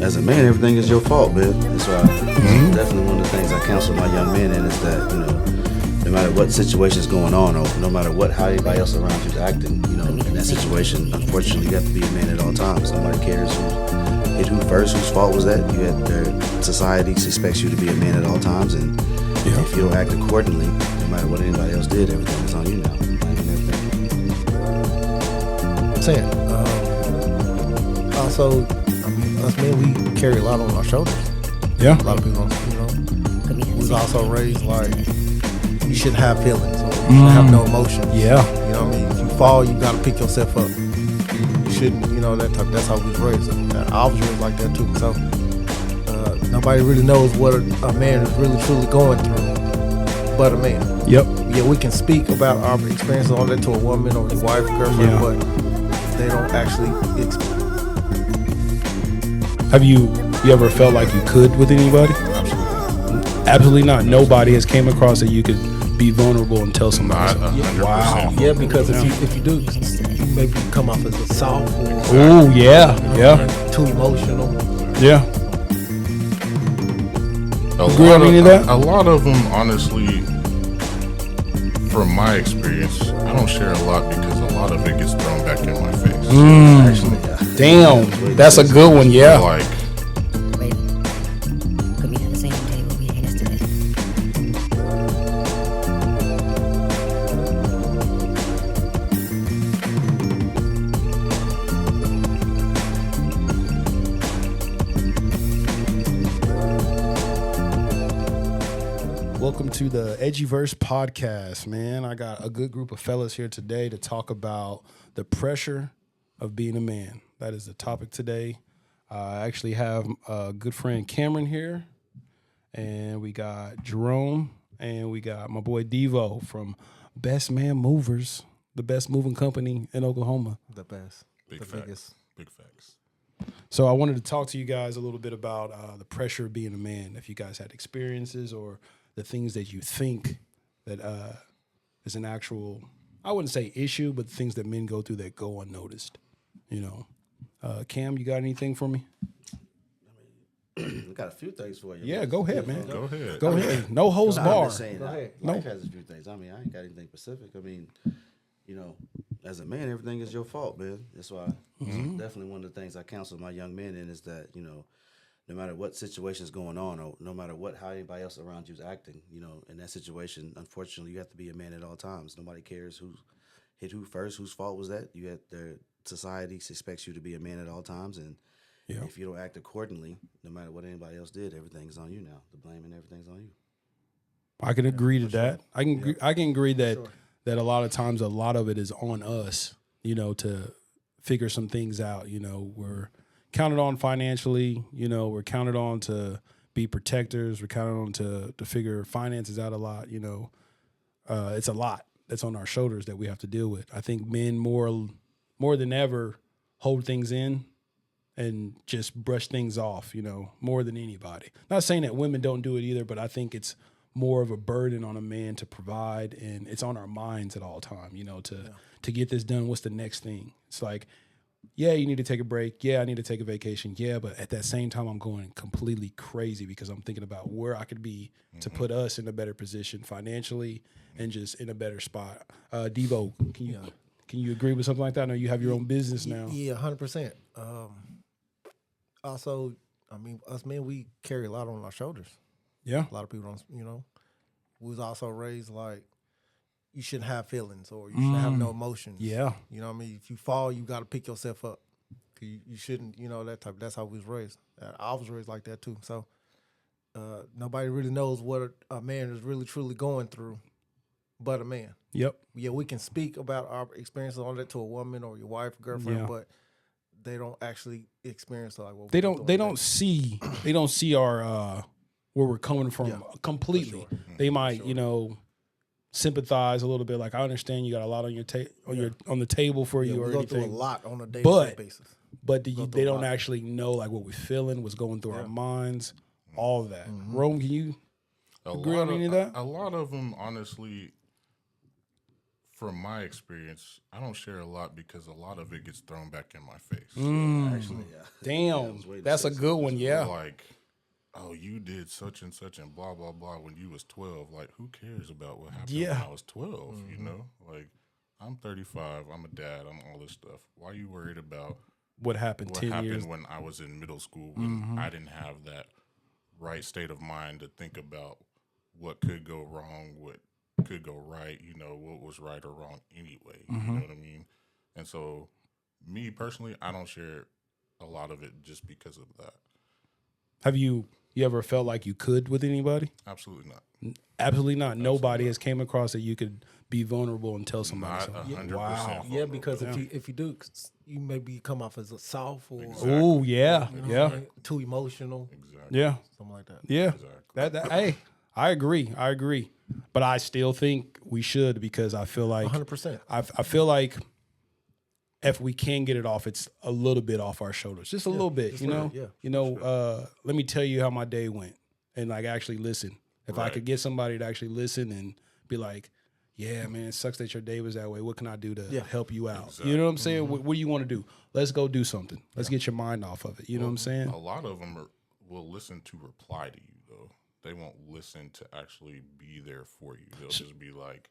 as a man, everything is your fault, man. That's why definitely one of the things I counsel my young men in is that, no matter what situation is going on, or no matter how anybody else around you is acting, in that situation, unfortunately, you have to be a man at all times. Nobody cares who hit who first, whose fault was that. Society expects you to be a man at all times, and if you don't act accordingly, no matter what anybody else did, everything is on you now. Saying, also, us men, we carry a lot on our shoulders. Yeah. A lot of people don't, we was also raised like you shouldn't have feelings or you shouldn't have no emotions. Yeah. You know what I mean? If you fall, you gotta pick yourself up. You shouldn't, that's how we was raised. I was raised like that too. So nobody really knows what a man is really truly going through but a man. Yep. Yeah, we can speak about our experiences on that to a woman or your wife, girlfriend, but they don't actually experience. Have you ever felt like you could with anybody? Absolutely not. Nobody has came across that you could be vulnerable and tell somebody. Wow. Yeah, because if you do, you maybe come off as a soft or too emotional. Yeah. Agree on any of that? A lot of them, honestly, from my experience, I don't share a lot because a lot of it gets thrown back in my face. Actually, damn, that's a good one. Yeah. Like, Baby, could meet at the same table we had yesterday. Welcome to the Edgyverse podcast, man. I got a good group of fellas here today to talk about the pressure of being a man. That is the topic today. I actually have a good friend Cameron here, and we got Jerome, and we got my boy Devo from Best Man Movers, the best moving company in Oklahoma. The best. big the facts. biggest. Big facts. So I wanted to talk to you guys a little bit about the pressure of being a man. If you guys had experiences or the things that you think that is an actual, I wouldn't say issue, but things that men go through that go unnoticed. Cam, you got anything for me? I got a few things for you. Yeah, go ahead, man. Go ahead. Go ahead. No holds I'm bar. just saying, life has a few things. I ain't got anything specific. As a man, everything is your fault, man. That's why definitely one of the things I counsel my young men in is that, no matter what situation is going on, or no matter how anybody else around you is acting, in that situation, unfortunately, you have to be a man at all times. Nobody cares who hit who first, whose fault was that. Society expects you to be a man at all times, and if you don't act accordingly, no matter what anybody else did, everything's on you now. The blame and everything's on you. I can agree to that. I can agree that that a lot of times a lot of it is on us, to figure some things out. We're counted on financially, we're counted on to be protectors, we're counted on to figure finances out a lot, it's a lot that's on our shoulders that we have to deal with. I think men more than ever hold things in and just brush things off, more than anybody. Not saying that women don't do it either, but I think it's more of a burden on a man to provide, and it's on our minds at all time, to get this done. What's the next thing? It's like, yeah, you need to take a break. Yeah, I need to take a vacation. Yeah, but at that same time, I'm going completely crazy because I'm thinking about where I could be to put us in a better position financially and just in a better spot. Devo, can you agree with something like that? I know you have your own business now. Yeah, 100%. Also, us men, we carry a lot on our shoulders. Yeah. A lot of people don't, we was also raised like you shouldn't have feelings or you shouldn't have no emotions. Yeah. You know what I mean? If you fall, you got to pick yourself up. You shouldn't, that's how we was raised. I was raised like that too. So nobody really knows what a man is really truly going through but a man. Yep. Yeah, we can speak about our experiences on that to a woman or your wife, girlfriend, but they don't actually experience like what they don't see our where we're coming from completely. Sure. They might, sympathize a little bit. Like, I understand you got a lot on your on the table for you or we go anything. through a lot on a daily basis. But they don't actually know like what we're feeling, what's going through our minds, all of that. Rome, can you agree on any of that? A lot of them, honestly, from my experience, I don't share a lot because a lot of it gets thrown back in my face. Actually, yeah. Damn, waiting to that's a say good one. Yeah. Like, oh, you did such and such and blah blah blah when you was 12. Like, who cares about what happened Yeah. when I was 12? You know, like I'm 35. I'm a dad. I'm all this stuff. Why are you worried about What happened what 10 happened years? when I was in middle school when I didn't have that right state of mind to think about what could go wrong, what could go right, you know, what was right or wrong anyway. You know what I mean? And so, me personally, I don't share a lot of it just because of that. Have you ever felt like you could with anybody? Absolutely not. Absolutely not. Nobody has came across that you could be vulnerable and tell somebody Not something. 100%. Wow. Yeah, because if you do, you maybe come off as a soft or Oh yeah, you know what yeah, I'm saying, too emotional, Exactly. yeah, something like that. yeah. Exactly. That hey, I agree. But I still think we should because I feel like 100%. I feel like if we can get it off, it's a little bit off our shoulders, just a little bit, just you a know. little, yeah, You know, let me tell you how my day went, and like actually listen. If I Right. could get somebody to actually listen and be like, "Yeah, man, it sucks that your day was that way. What can I do to help you out?" You know what I'm saying? What do you want to do? Let's go do something. Let's get your mind off of it. You know what I'm saying? A lot of them will listen to reply to you, though. They won't listen to actually be there for you. They'll just be like,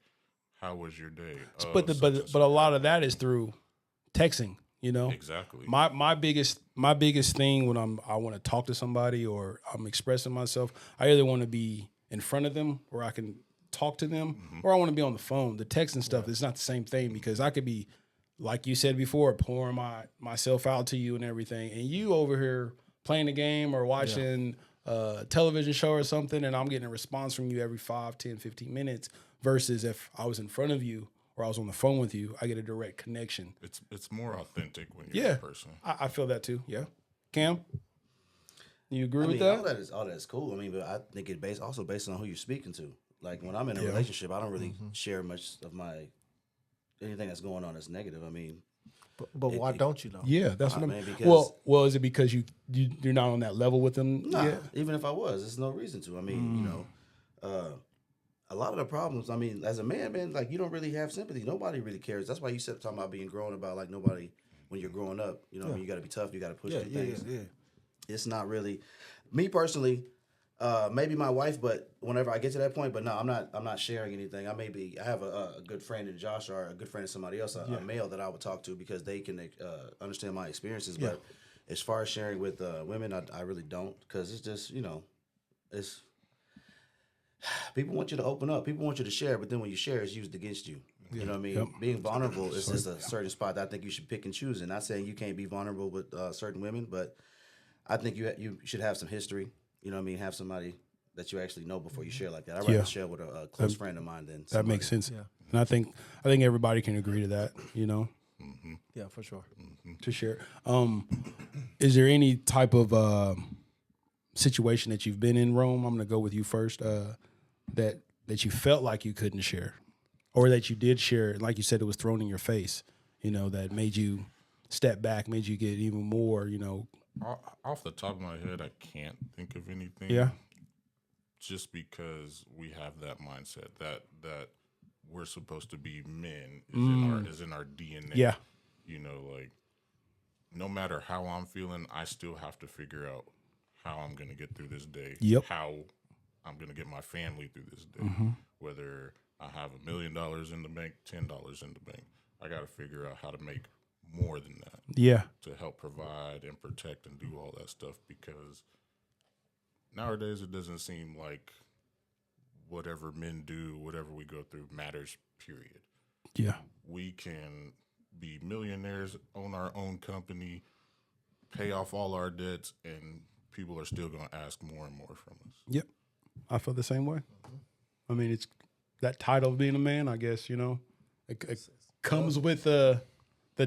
"How was your day?" But such and but a lot of that is through texting. You know, Exactly. my biggest thing when I want to talk to somebody or I'm expressing myself, I either want to be in front of them where I can talk to them, or I want to be on the phone. The text and stuff is not the same thing because I could be, like you said before, pouring myself out to you and everything, and you over here playing a game or watching a television show or something, and I'm getting a response from you every 5, 10, 15 minutes versus if I was in front of you or I was on the phone with you, I get a direct connection. It's more authentic when you're in person. I feel that too. Yeah, Cam, you agree I with mean, that? all that is cool. I mean, but I think it based on who you're speaking to. Like when I'm in a relationship, I don't really share much of anything that's going on that's negative. I mean, But why don't you though? Yeah, that's what I man, mean. because- Well, is it because you're not on that level with them? nah, yet? even if I was, there's no reason to. I mean, you know, a lot of the problems. I mean, as a man, like you don't really have sympathy. Nobody really cares. That's why you said talking about being grown about like nobody when you're growing up. You know, what I mean, you got to be tough. You got to push through things. It's not really me personally. Maybe my wife, but whenever I get to that point, but no, I'm not sharing anything. I have a good friend in Josh or a good friend in somebody else, a male that I would talk to because they can understand my experiences. But as far as sharing with women, I really don't because it's just, you know, it's people want you to open up, people want you to share, but then when you share, it's used against you. You know what I mean? Being vulnerable is just a certain spot that I think you should pick and choose. And not saying you can't be vulnerable with certain women, but I think you should have some history. You know what I mean? Have somebody that you actually know before you share like that. I'd rather share with a close friend of mine than That somebody. makes sense. Yeah. And I think everybody can agree to that. You know, Yeah, for sure. to share. Is there any type of situation that you've been in, Rome? I'm going to go with you first. That you felt like you couldn't share, or that you did share, like you said, it was thrown in your face. You know, that made you step back, made you get even more. You know. Off the top of my head, I can't think of anything. Yeah. Just because we have that mindset that we're supposed to be men is in our DNA. Yeah. You know, like no matter how I'm feeling, I still have to figure out how I'm gonna get through this day. Yep. How I'm gonna get my family through this day. Whether I have $1 million in the bank, $10 in the bank, I gotta figure out how to make more than that. Yeah. To help provide and protect and do all that stuff because nowadays it doesn't seem like whatever men do, whatever we go through matters, period. Yeah. We can be millionaires, own our own company, pay off all our debts, and people are still going to ask more and more from us. Yep. I feel the same way. I mean, it's that title of being a man, I guess, you know, it comes with the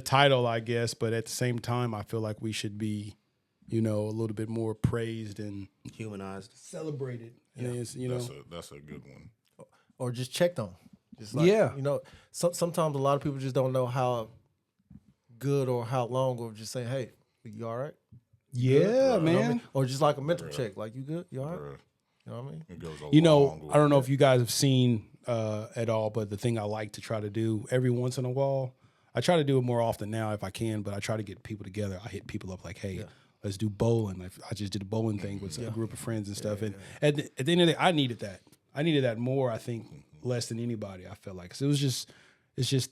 title, I guess, but at the same time, I feel like we should be, you know, a little bit more praised and Humanized. celebrated. And it's, you know, That's a good one. Or just checked on. Just like, you know, sometimes a lot of people just don't know how good or how long, or just say, hey, you all right? yeah, You know what I man. mean? Or just like a mental check, like, you good? You all right? Bruh. You know what I mean? It goes a You know, long way. I don't know if you guys have seen at all, but the thing I like to try to do every once in a while, I try to do it more often now if I can, but I try to get people together. I hit people up like, hey, let's do bowling. I just did a bowling thing with a group of friends and stuff. And at the end of the day, I needed that. I needed that more, I think, less than anybody, I felt like. 'Cause it's just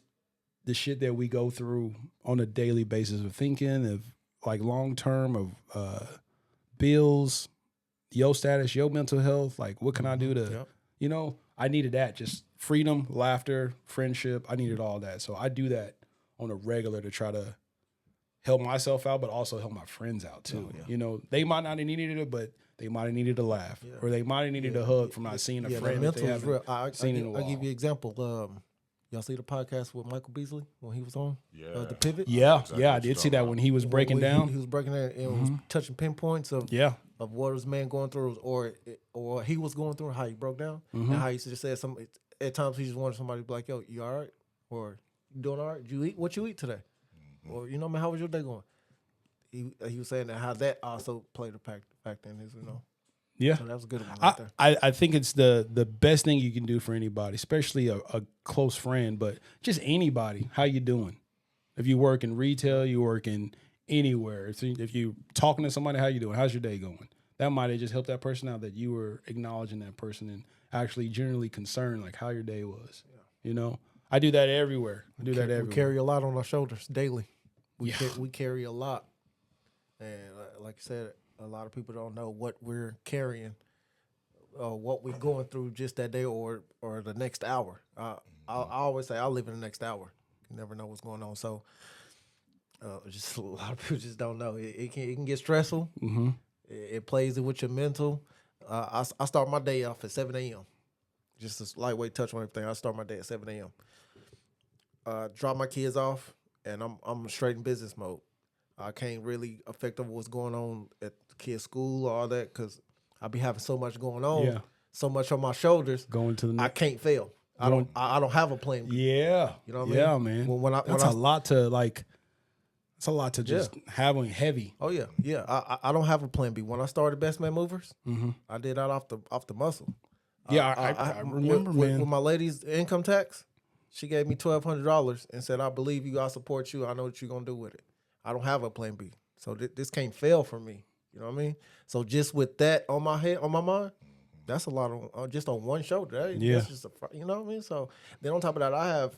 the shit that we go through on a daily basis of thinking, of like long term, of bills, your status, your mental health. Like, what can I do to, you know, I needed that. Just freedom, laughter, friendship. I needed all that. So I do that on a regular to try to help myself out, but also help my friends out too. You know, they might not have needed it, but they might have needed a laugh, or they might have needed a hug from not seeing a Yeah, friend that that they mental is haven't real. seen in a while. I'll give you an example. Y'all see the podcast with Michael Beasley when he was on Yeah. the Pivot? Yeah, Exactly yeah, I what you're did see talking that about. when he was breaking When down. He was breaking down and was touching pinpoints of Yeah, of what his man going through, or he was going through, how he broke down, and how he just said some. At times he just wanted somebody to be like, "Yo, you all right? Or you doing all right? Did you eat what you eat today? Or you know, man, how was your day going?" He was saying that how that also played a factor in his, you know. yeah. So that was a good one right there. I think it's the best thing you can do for anybody, especially a close friend, but just anybody. How you doing? If you work in retail, you work in anywhere. If you talking to somebody, how you doing? How's your day going? That might have just helped that person out, that you were acknowledging that person and actually genuinely concerned, like how your day was. You know, I do that everywhere. I do that everywhere. We carry a lot on our shoulders daily. We carry a lot, and like I said, a lot of people don't know what we're carrying, what we're going through just that day or the next hour. I always say I live in the next hour. You never know what's going on. So, just a lot of people just don't know. It can get stressful. Mm-hmm. It plays with your mental. I start my day off at 7 a.m. Just a lightweight touch on everything. I start my day at 7 a.m. Drop my kids off, and I'm straight in business mode. I can't really affect what's going on at the kids' school or all that because I be having so much going on, so much on my shoulders. Going to the I can't fail. I don't have a plan B. Yeah, You know what I mean? Yeah, man. That's a lot to like. It's a lot to just having heavy. Oh yeah. I don't have a plan B. When I started Best Man Movers, I did that off the muscle. Yeah, I remember, man. With my lady's income tax, she gave me $1,200 and said, "I believe you. I support you. I know what you're gonna do with it. I don't have a plan B, so this can't fail for me." You know what I mean? So just with that on my head, on my mind, that's a lot on just on one shoulder. That's just you know what I mean? So then on top of that, I have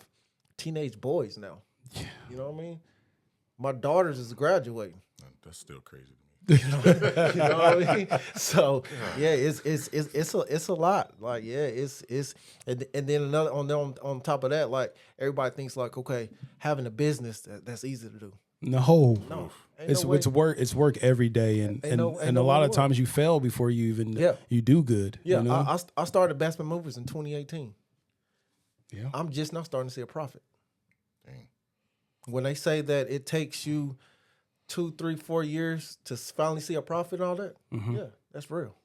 teenage boys now. Yeah. You know what I mean? My daughters is graduating. That's still crazy to me. You know what I mean? So yeah, it's a lot. Like it's and then another on top of that, like everybody thinks like, okay, having a business that's easy to do. No, ain't no it's work. It's work every day, and Ain't no a lot way of to times you fail before you even you do good. Yeah, you know? I started Best Man Movers in 2018. Yeah. I'm just now starting to see a profit. Dang. When they say that it takes you 2, 3, 4 years to finally see a profit and all that, yeah, that's real.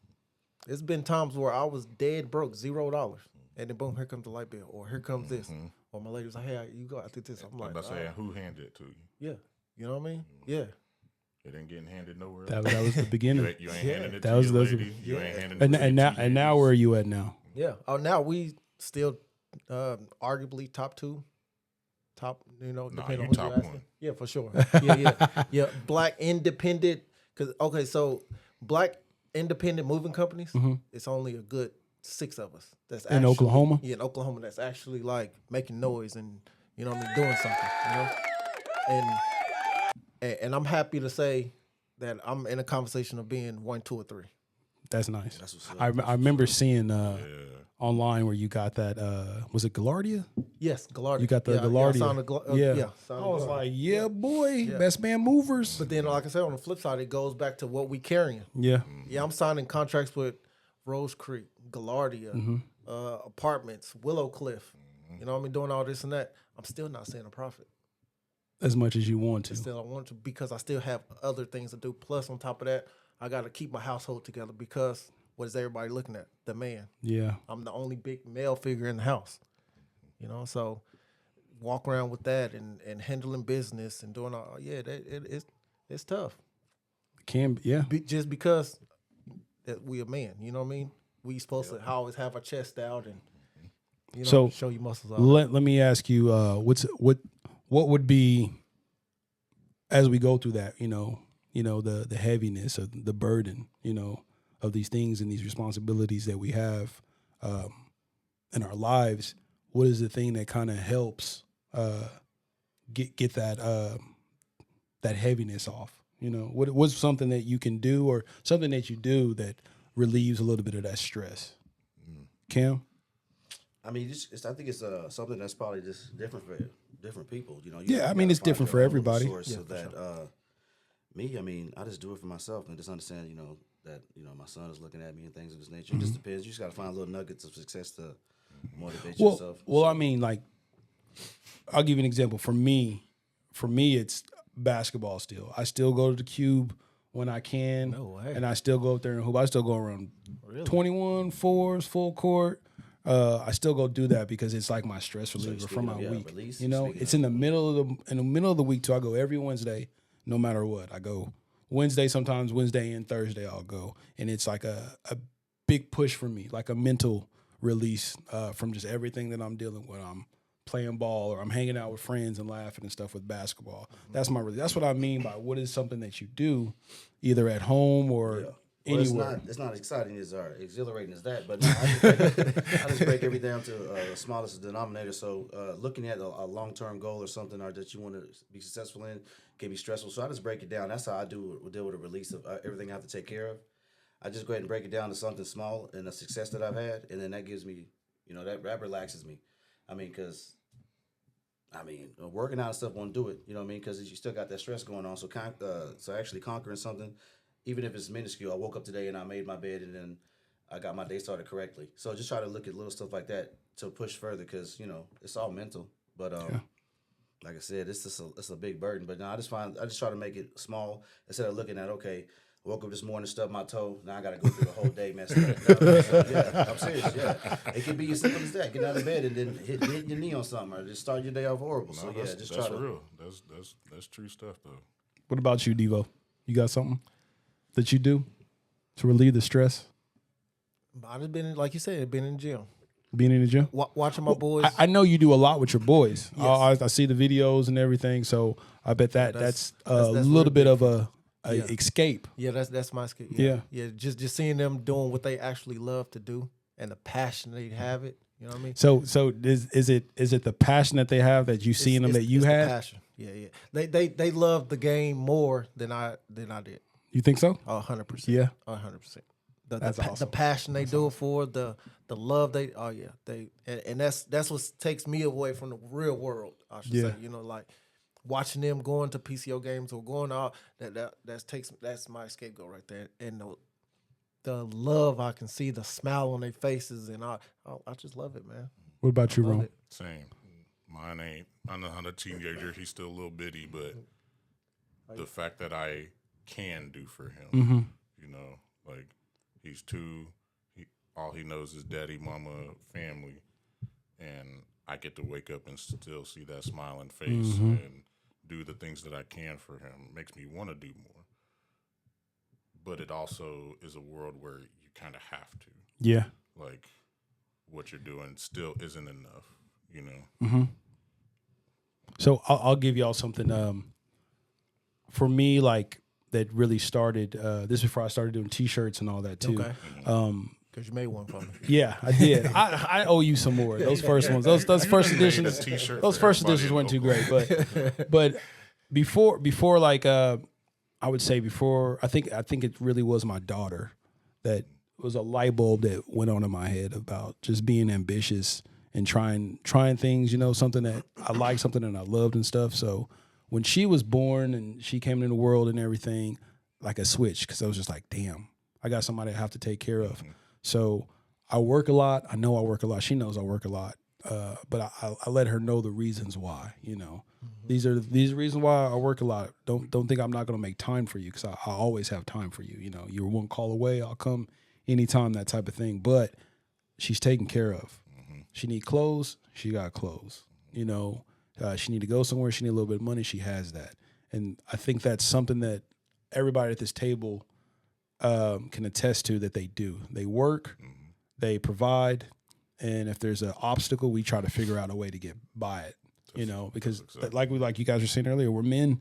It's been times where I was dead broke, $0, and then boom, here comes the light bill, or here comes this, or my lady was like, "Hey, you go after this." I'm like, About saying who handed it to you? yeah, you know what I mean? Yeah, It ain't getting handed nowhere. That was the beginning. You ain't handing it That to was your the- lady. You ain't handing it to and your now where are you at now? yeah. Oh, now we still arguably top 2. Top, you know, Nah, depending you on who top you're asking. one. Yeah, for sure. Yeah. Black independent, so Black independent moving companies. It's only a good 6 of us. That's In Oklahoma? Yeah, in Oklahoma. That's actually like making noise and you know what I mean, doing something. You know, and I'm happy to say that I'm in a conversation of being 1, 2, or 3. That's nice. That's what's up. I remember seeing online where you got that. Was it Galardia? Yes, Galardia. You got the Yeah, Galardia. I signed Yeah. signed I was Galardia. like, yeah, boy, Best Man Movers. But then, like I said, on the flip side, it goes back to what we carrying. Yeah, Yeah, I'm signing contracts with Rose Creek, Galardia, Apartments, Willow Cliff. You know what I mean? Doing all this and that. I'm still not seeing a profit. as much as you want to. Still, I want to because I still have other things to do. Plus, on top of that, I got to keep my household together because what is everybody looking at? The man. Yeah, I'm the only big male figure in the house. You know, so walk around with that and handling business and doing all. Yeah, it's tough. can be, yeah. Just because that we a man, you know what I mean? we supposed to always have our chest out and So, show your muscles out. Let me ask you, what would be, as we go through that, the heaviness of the burden, of these things and these responsibilities that we have in our lives. What is the thing that kind of helps get that that heaviness off? What's something that you can do or something that you do that relieves a little bit of that stress? Cam? I mean, I think it's something that's probably just different for different people. You Yeah, I mean, gotta it's find different your for own everybody. source Yeah, of for that. Me, I mean, I just do it for myself and just understand, that my son is looking at me and things of this nature. It just depends. You just got to find little nuggets of success to motivate yourself. Well, I mean, like, I'll give you an example. For me, it's basketball still. I still go to the Cube when I can. No way. And I still go up there and hoop. I still go around 21 fours, full court. I still go do that because it's like my stress reliever from my week. Release, It's in the middle of the week too. I go every Wednesday, no matter what. I go Wednesday, sometimes Wednesday and Thursday I'll go. And it's like a big push for me, like a mental release from just everything that I'm dealing with. I'm playing ball or I'm hanging out with friends and laughing and stuff with basketball. That's that's what I mean by what is something that you do either at home or anywhere. It's not exciting as exhilarating as that, but no, I just break everything down to the smallest denominator. So looking at a long-term goal or something or that you want to be successful in can be stressful. So I just break it down. That's how I deal with a release of everything I have to take care of. I just go ahead and break it down to something small and a success that I've had, and then that gives me, that relaxes me. I mean, because working out and stuff won't do it. You know what I mean? Because you still got that stress going on. So actually conquering something, even if it's minuscule. I woke up today and I made my bed and then I got my day started correctly. So just try to look at little stuff like that to push further because, it's all mental. But like I said, it's a big burden. But no, I just try to make it small instead of looking at, okay, I woke up this morning, stubbed my toe. Now I got to go through the whole day messed up. No, so, yeah, I'm serious. Yeah, it can be as simple as that. Get out of bed and then hit your knee on something, or just start your day off horrible. No, So yeah, that's, just that's try to. real. That's true stuff though. What about you, Devo? You got something that you do to relieve the stress? I just been like you said, been in the gym, Being in the gym? watching my boys. I know you do a lot with your boys. I see the videos and everything, so I bet that's a little bit of a escape. Yeah, that's my skill. Yeah. Just seeing them doing what they actually love to do and the passion they have it. You know what I mean? So is it the passion that they have that you see in them that you it's the had? passion. Yeah. They love the game more than I did. You think so? 100%. Yeah. 100%. That's awesome. The passion they do it for, the love they and that's what takes me away from the real world. I should say, like watching them going to PCO games or going out. That's my scapegoat right there. And the love I can see, the smile on their faces, and I just love it, man. What about you, Love Ron? it. Same. Mine ain't. I'm a teenager. He's still a little bitty, but the fact that I can do for him, like he's 2. All he knows is daddy, mama, family, and I get to wake up and still see that smiling face and do the things that I can for him. It makes me want to do more. But it also is a world where you kind of have to. Yeah. Like, what you're doing still isn't enough, So I'll give y'all something. For me, like that really started. This before I started doing T-shirts and all that too. Okay. Because you made one for me. Yeah, I did. I owe you some more. Those first ones, those first You made a editions, t-shirt those for first everybody editions in weren't too Oklahoma. great. But before like I would say before I think it really was my daughter that was a light bulb that went on in my head about just being ambitious and trying things. Something that I liked, something that I loved and stuff. So when she was born and she came into the world and everything, like a switch, because I was just like, damn, I got somebody I have to take care of. So I work a lot. I know I work a lot. She knows I work a lot. But I let her know the reasons why. These are reasons why I work a lot. Don't think I'm not going to make time for you because I always have time for you. You're one call away. I'll come anytime, that type of thing. But she's taken care of. She need clothes. She got clothes. She need to go somewhere. She need a little bit of money. She has that. And I think that's something that everybody at this table can attest to that they do. They work, they provide, and if there's an obstacle, we try to figure out a way to get by it. You know, because like you guys were saying earlier, we're men.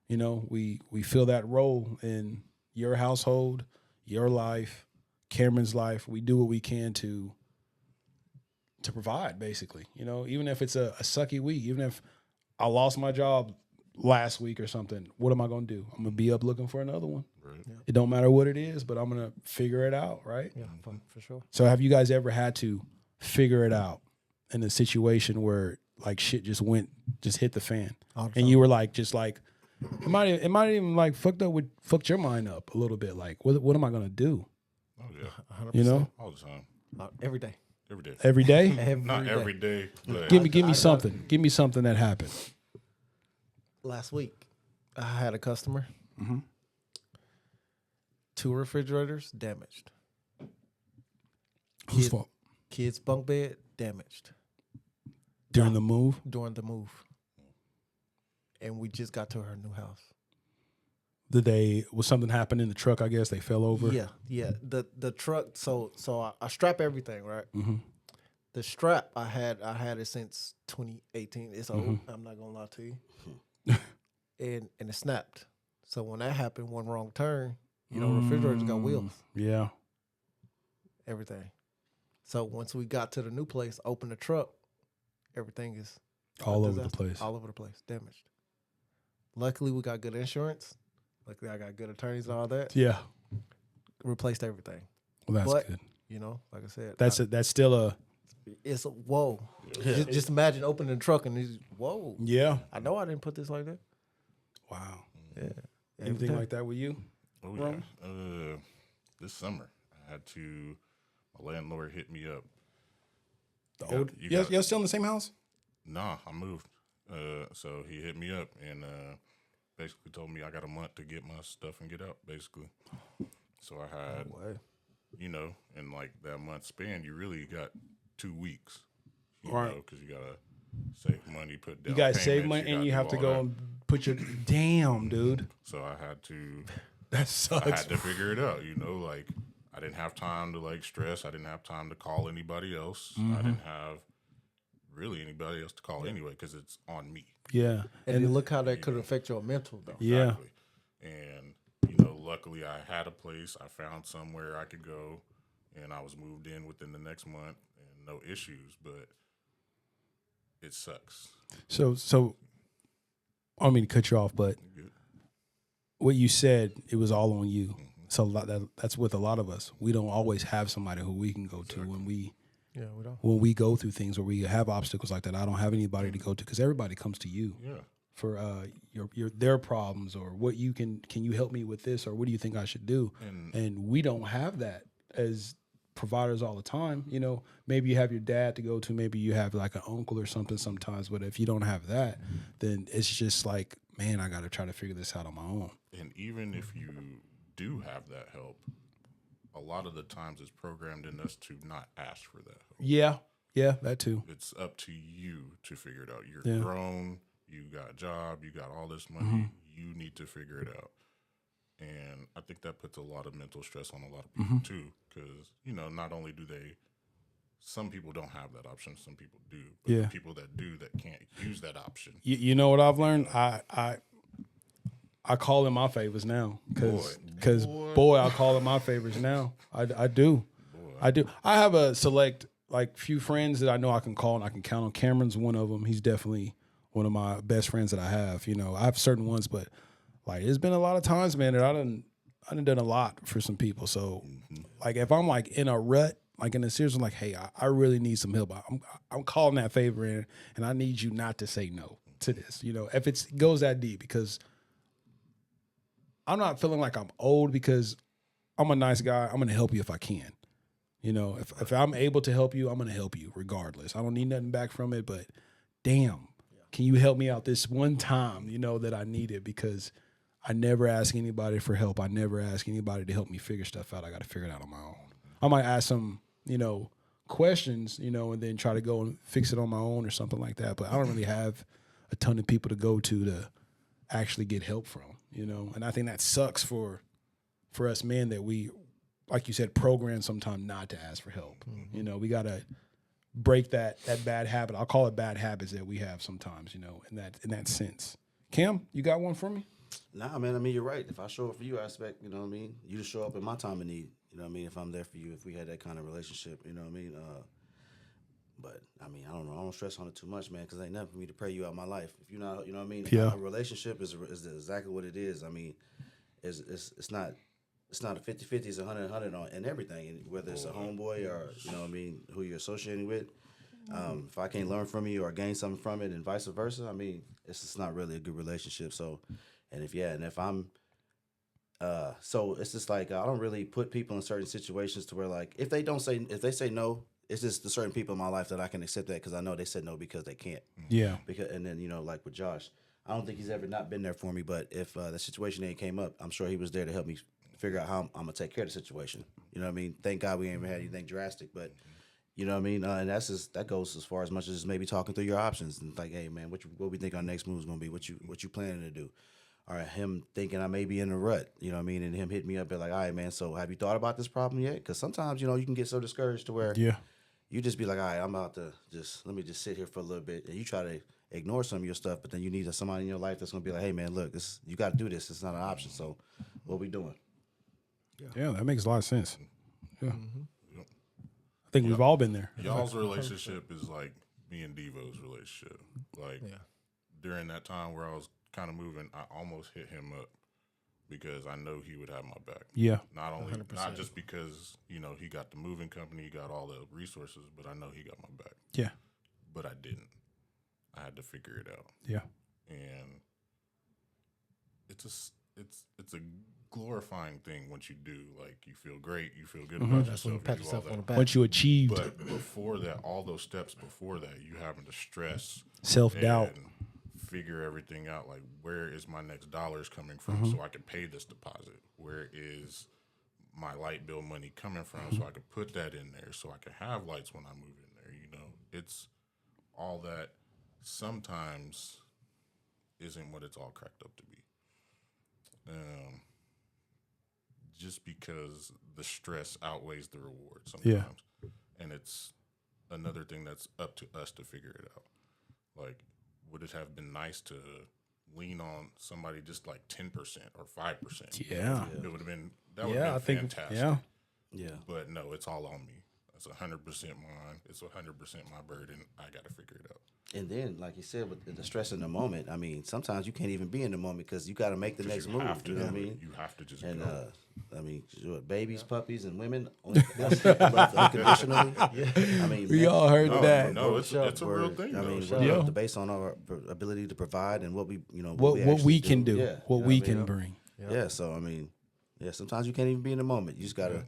You know, we fill that role in your household, your life, Cameron's life. We do what we can to provide, basically. You know, even if it's a sucky week, even if I lost my job last week or something, what am I going to do? I'm going to be up looking for another one. Right. Yeah. It don't matter what it is, but I'm going to figure it out, right? Yeah, for sure. So have you guys ever had to figure it out in a situation where like shit just hit the fan, All the and time. you were like, just like, it might even like fucked your mind up a little bit. Like, what am I gonna do? Oh yeah, 100%. You know, all the time, Every day. every day. every day. Not every day, but Give me something. Give me something that happened. Last week, I had a customer. Mhm. 2 refrigerators damaged. Whose Kid- fault? Kids' bunk bed damaged During the move. during the move. And we just got to her new house. Was something happen in the truck? I guess they fell over. Yeah. The truck. So I strap everything, right. Mm-hmm. The strap I had it since 2018. It's old. Mm-hmm. I'm not gonna lie to you. and it snapped. So when that happened, one wrong turn, refrigerators got wheels, Yeah. everything. So once we got to the new place, opened the truck, everything is All over the disaster. place. All over the place, damaged. Luckily, we got good insurance. Luckily, I got good attorneys and all that. Yeah. Replaced everything. Well, that's But, good. Like I said, That's still a it's a whoa. Just imagine opening the truck and it's whoa. yeah. I know I didn't put this like that. Wow. Yeah. Anything like that with you? oh yeah. This summer I had to. My landlord hit me up. The old. Y'all still in the same house? Nah, I moved. So he hit me up and basically told me I got a month to get my stuff and get out, basically. So I had, in like that month span, you really got 2 weeks, you Right. know, because you got to save money, put down You guys save payments, money and gotta you do have to all go that. and put your damn dude. So I had to That I sucks. had to figure it out, like I didn't have time to like stress. I didn't have time to call anybody else. I didn't have really anybody else to call anyway because it's on me. Yeah. And then look how that could affect your mental though. Yeah. Exactly. And, luckily I had a place. I found somewhere I could go and I was moved in within the next month and no issues, but it sucks. So I don't mean to cut you off, but Good. what you said, it was all on you. So that's with a lot of us. We don't always have somebody who we can go to when we go through things where we have obstacles like that. I don't have anybody to go to because everybody comes to you Yeah. for their problems or what you can you help me with this or what do you think I should do? And we don't have that as providers all the time. Maybe you have your dad to go to, maybe you have like an uncle or something sometimes, but if you don't have that, then it's just like, man, I got to try to figure this out on my own. And even if you do have that help, a lot of the times it's programmed in us to not ask for that help. Yeah, that too. It's up to you to figure it out. You're Yeah. grown, you got a job, you got all this money, you need to figure it out. And I think that puts a lot of mental stress on a lot of people too, because, not only do some people don't have that option, some people do, but Yeah. the people that do that can't use that option. You know what I've learned? I call in my favors now because boy, I call in my favors now. I do. I do. I have a select few friends that I know I can call and I can count on. Cameron's one of them. He's definitely one of my best friends that I have. I have certain ones, but it's been a lot of times, man, that I done done a lot for some people. So if I'm in a rut, in a serious, I'm hey, I really need some help. I'm calling that favor in, and I need you not to say no to this. If it goes that deep, because I'm not feeling like I'm old because I'm a nice guy. I'm gonna help you if I can. If I'm able to help you, I'm gonna help you regardless. I don't need nothing back from it, but damn, can you help me out this one time? That I need it because I never ask anybody for help. I never ask anybody to help me figure stuff out. I got to figure it out on my own. I might ask some, questions, and then try to go and fix it on my own or something like that. But I don't really have a ton of people to go to actually get help from, And I think that sucks for us men that we like you said, programmed sometimes not to ask for help. You know, we got to break that bad habit. I'll call it bad habits that we have sometimes, you know, in that sense. Cam, you got one for me? Nah, man. I mean, you're right. If I show up for you, I expect, you know what I mean, you to show up in my time of need. You know what I mean? If I'm there for you, if we had that kind of relationship, you know what I mean? But I mean, I don't know. I don't stress on it too much, man, because ain't nothing for me to pray you out my life. If you're not, you know what I mean? Yeah. A relationship is exactly what it is. I mean, it's not a 50-50, it's 100-100 on and everything, and whether it's a homeboy or, you know what I mean, who you're associating with. If I can't learn from you or gain something from it and vice versa, I mean, it's just not really a good relationship. So, and if I'm, so it's just like, I don't really put people in certain situations to where, like, if they say no, it's just the certain people in my life that I can accept that because I know they said no because they can't. Yeah. And then, you know, like with Josh, I don't think he's ever not been there for me, but if the situation ain't came up, I'm sure he was there to help me figure out how I'm gonna take care of the situation. You know what I mean? Thank God we ain't ever had anything drastic, but you know what I mean? And that goes as far as much as maybe talking through your options and like, hey man, what we think our next move is gonna be, what you planning to do. Or him thinking I may be in a rut, you know what I mean? And him hitting me up and like, all right, man, so have you thought about this problem yet? Because sometimes, you know, you can get so discouraged to where you just be like, all right, I'm about to let me just sit here for a little bit. And you try to ignore some of your stuff, but then you need somebody in your life that's going to be like, hey, man, look, you got to do this. It's not an option. So what we doing? Yeah, that makes a lot of sense. Yeah. I think we've all been there. Y'all's relationship is like me and Devo's relationship. Like during that time where I was kind of moving, I almost hit him up because I know he would have my back. Yeah. Not just because, you know, he got the moving company, he got all the resources, but I know he got my back. Yeah. But I didn't. I had to figure it out. Yeah. And it's a glorifying thing once you do. Like, you feel great, you feel good about That's when you yourself. pat You do all yourself on the that. back. Once you achieved But before that, all those steps before that, you having to stress self-doubt. and figure everything out. Like, where is my next dollars coming from so I can pay this deposit? Where is my light bill money coming from so I can put that in there so I can have lights when I move in there? You know, it's all that sometimes isn't what it's all cracked up to be. Just because the stress outweighs the reward sometimes. And it's another thing that's up to us to figure it out. Like, would it have been nice to lean on somebody just like 10% or 5%? Yeah. It would have been, that would have been fantastic. Yeah. But no, it's all on me. It's 100% mine. It's 100% my burden. I got to figure it out. And then, like you said, with the stress in the moment, I mean, sometimes you can't even be in the moment because you got to make the next You move. have to You know what I do it. mean? You have to just And go. I mean, babies, puppies, and women love unconditionally. I mean, We all heard that. No, it's a real thing. I mean, though. we're based on our ability to provide and what we, you know, What actually we can do, Yeah, what you know we I mean? can bring. Yeah. So I mean, sometimes you can't even be in the moment. You just gotta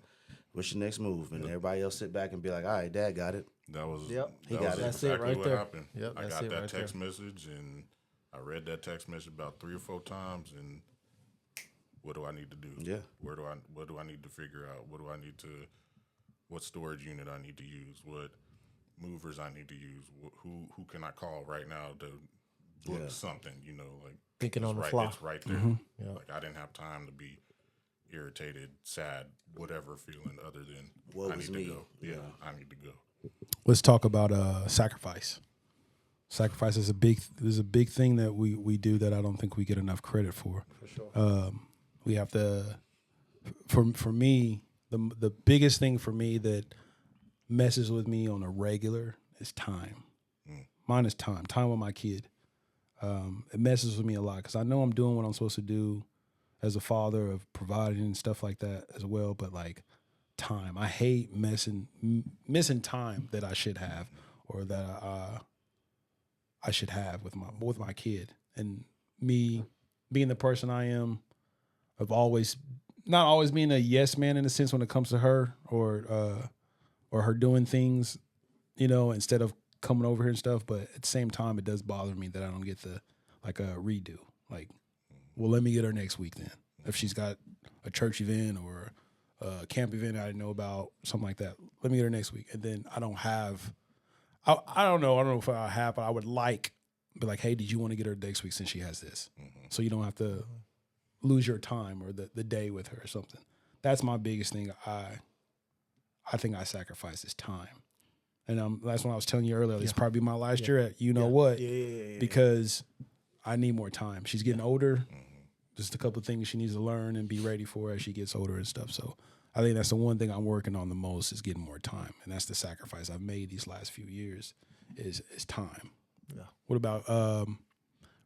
what's your next move, and everybody else sit back and be like, all right, Dad got it. That was He that got was it. That's it exactly right what there. happened. Yep, I that's got it that right text message and I read that text message about 3 or 4 times and what do I need to do? Yeah. What do I need to figure out? What storage unit I need to use? What movers I need to use? Who can I call right now to book something? You know, like Thinking it's on the right, fly. It's right there. Yeah. Like, I didn't have time to be irritated, sad, whatever feeling other than Woe I is need me. to go. Yeah. I need to go. Let's talk about sacrifice. Sacrifice is a big thing that we do that I don't think we get enough credit for. For sure. We have to. For me, the biggest thing for me that messes with me on a regular is time. Mine is time. Time with my kid. It messes with me a lot because I know I'm doing what I'm supposed to do as a father of providing and stuff like that as well. But like time, I hate missing time that I should have or that I should have with my kid. And me being the person I am, of not always being a yes man in a sense when it comes to her or her doing things, you know, instead of coming over here and stuff. But at the same time, it does bother me that I don't get a redo. Like, well, let me get her next week then. If she's got a church event or a camp event I didn't know about, something like that, let me get her next week. And then I don't know if I have, but I would be like, hey, did you want to get her next week since she has this? So you don't have to lose your time or the day with her or something. that's my biggest thing. I think I sacrifice is time. And that's when I was telling you earlier, it's probably my last year at what? Yeah. Because I need more time. She's getting older. Just a couple of things she needs to learn and be ready for as she gets older and stuff. So I think that's the one thing I'm working on the most is getting more time. And that's the sacrifice I've made these last few years is time. Yeah. What about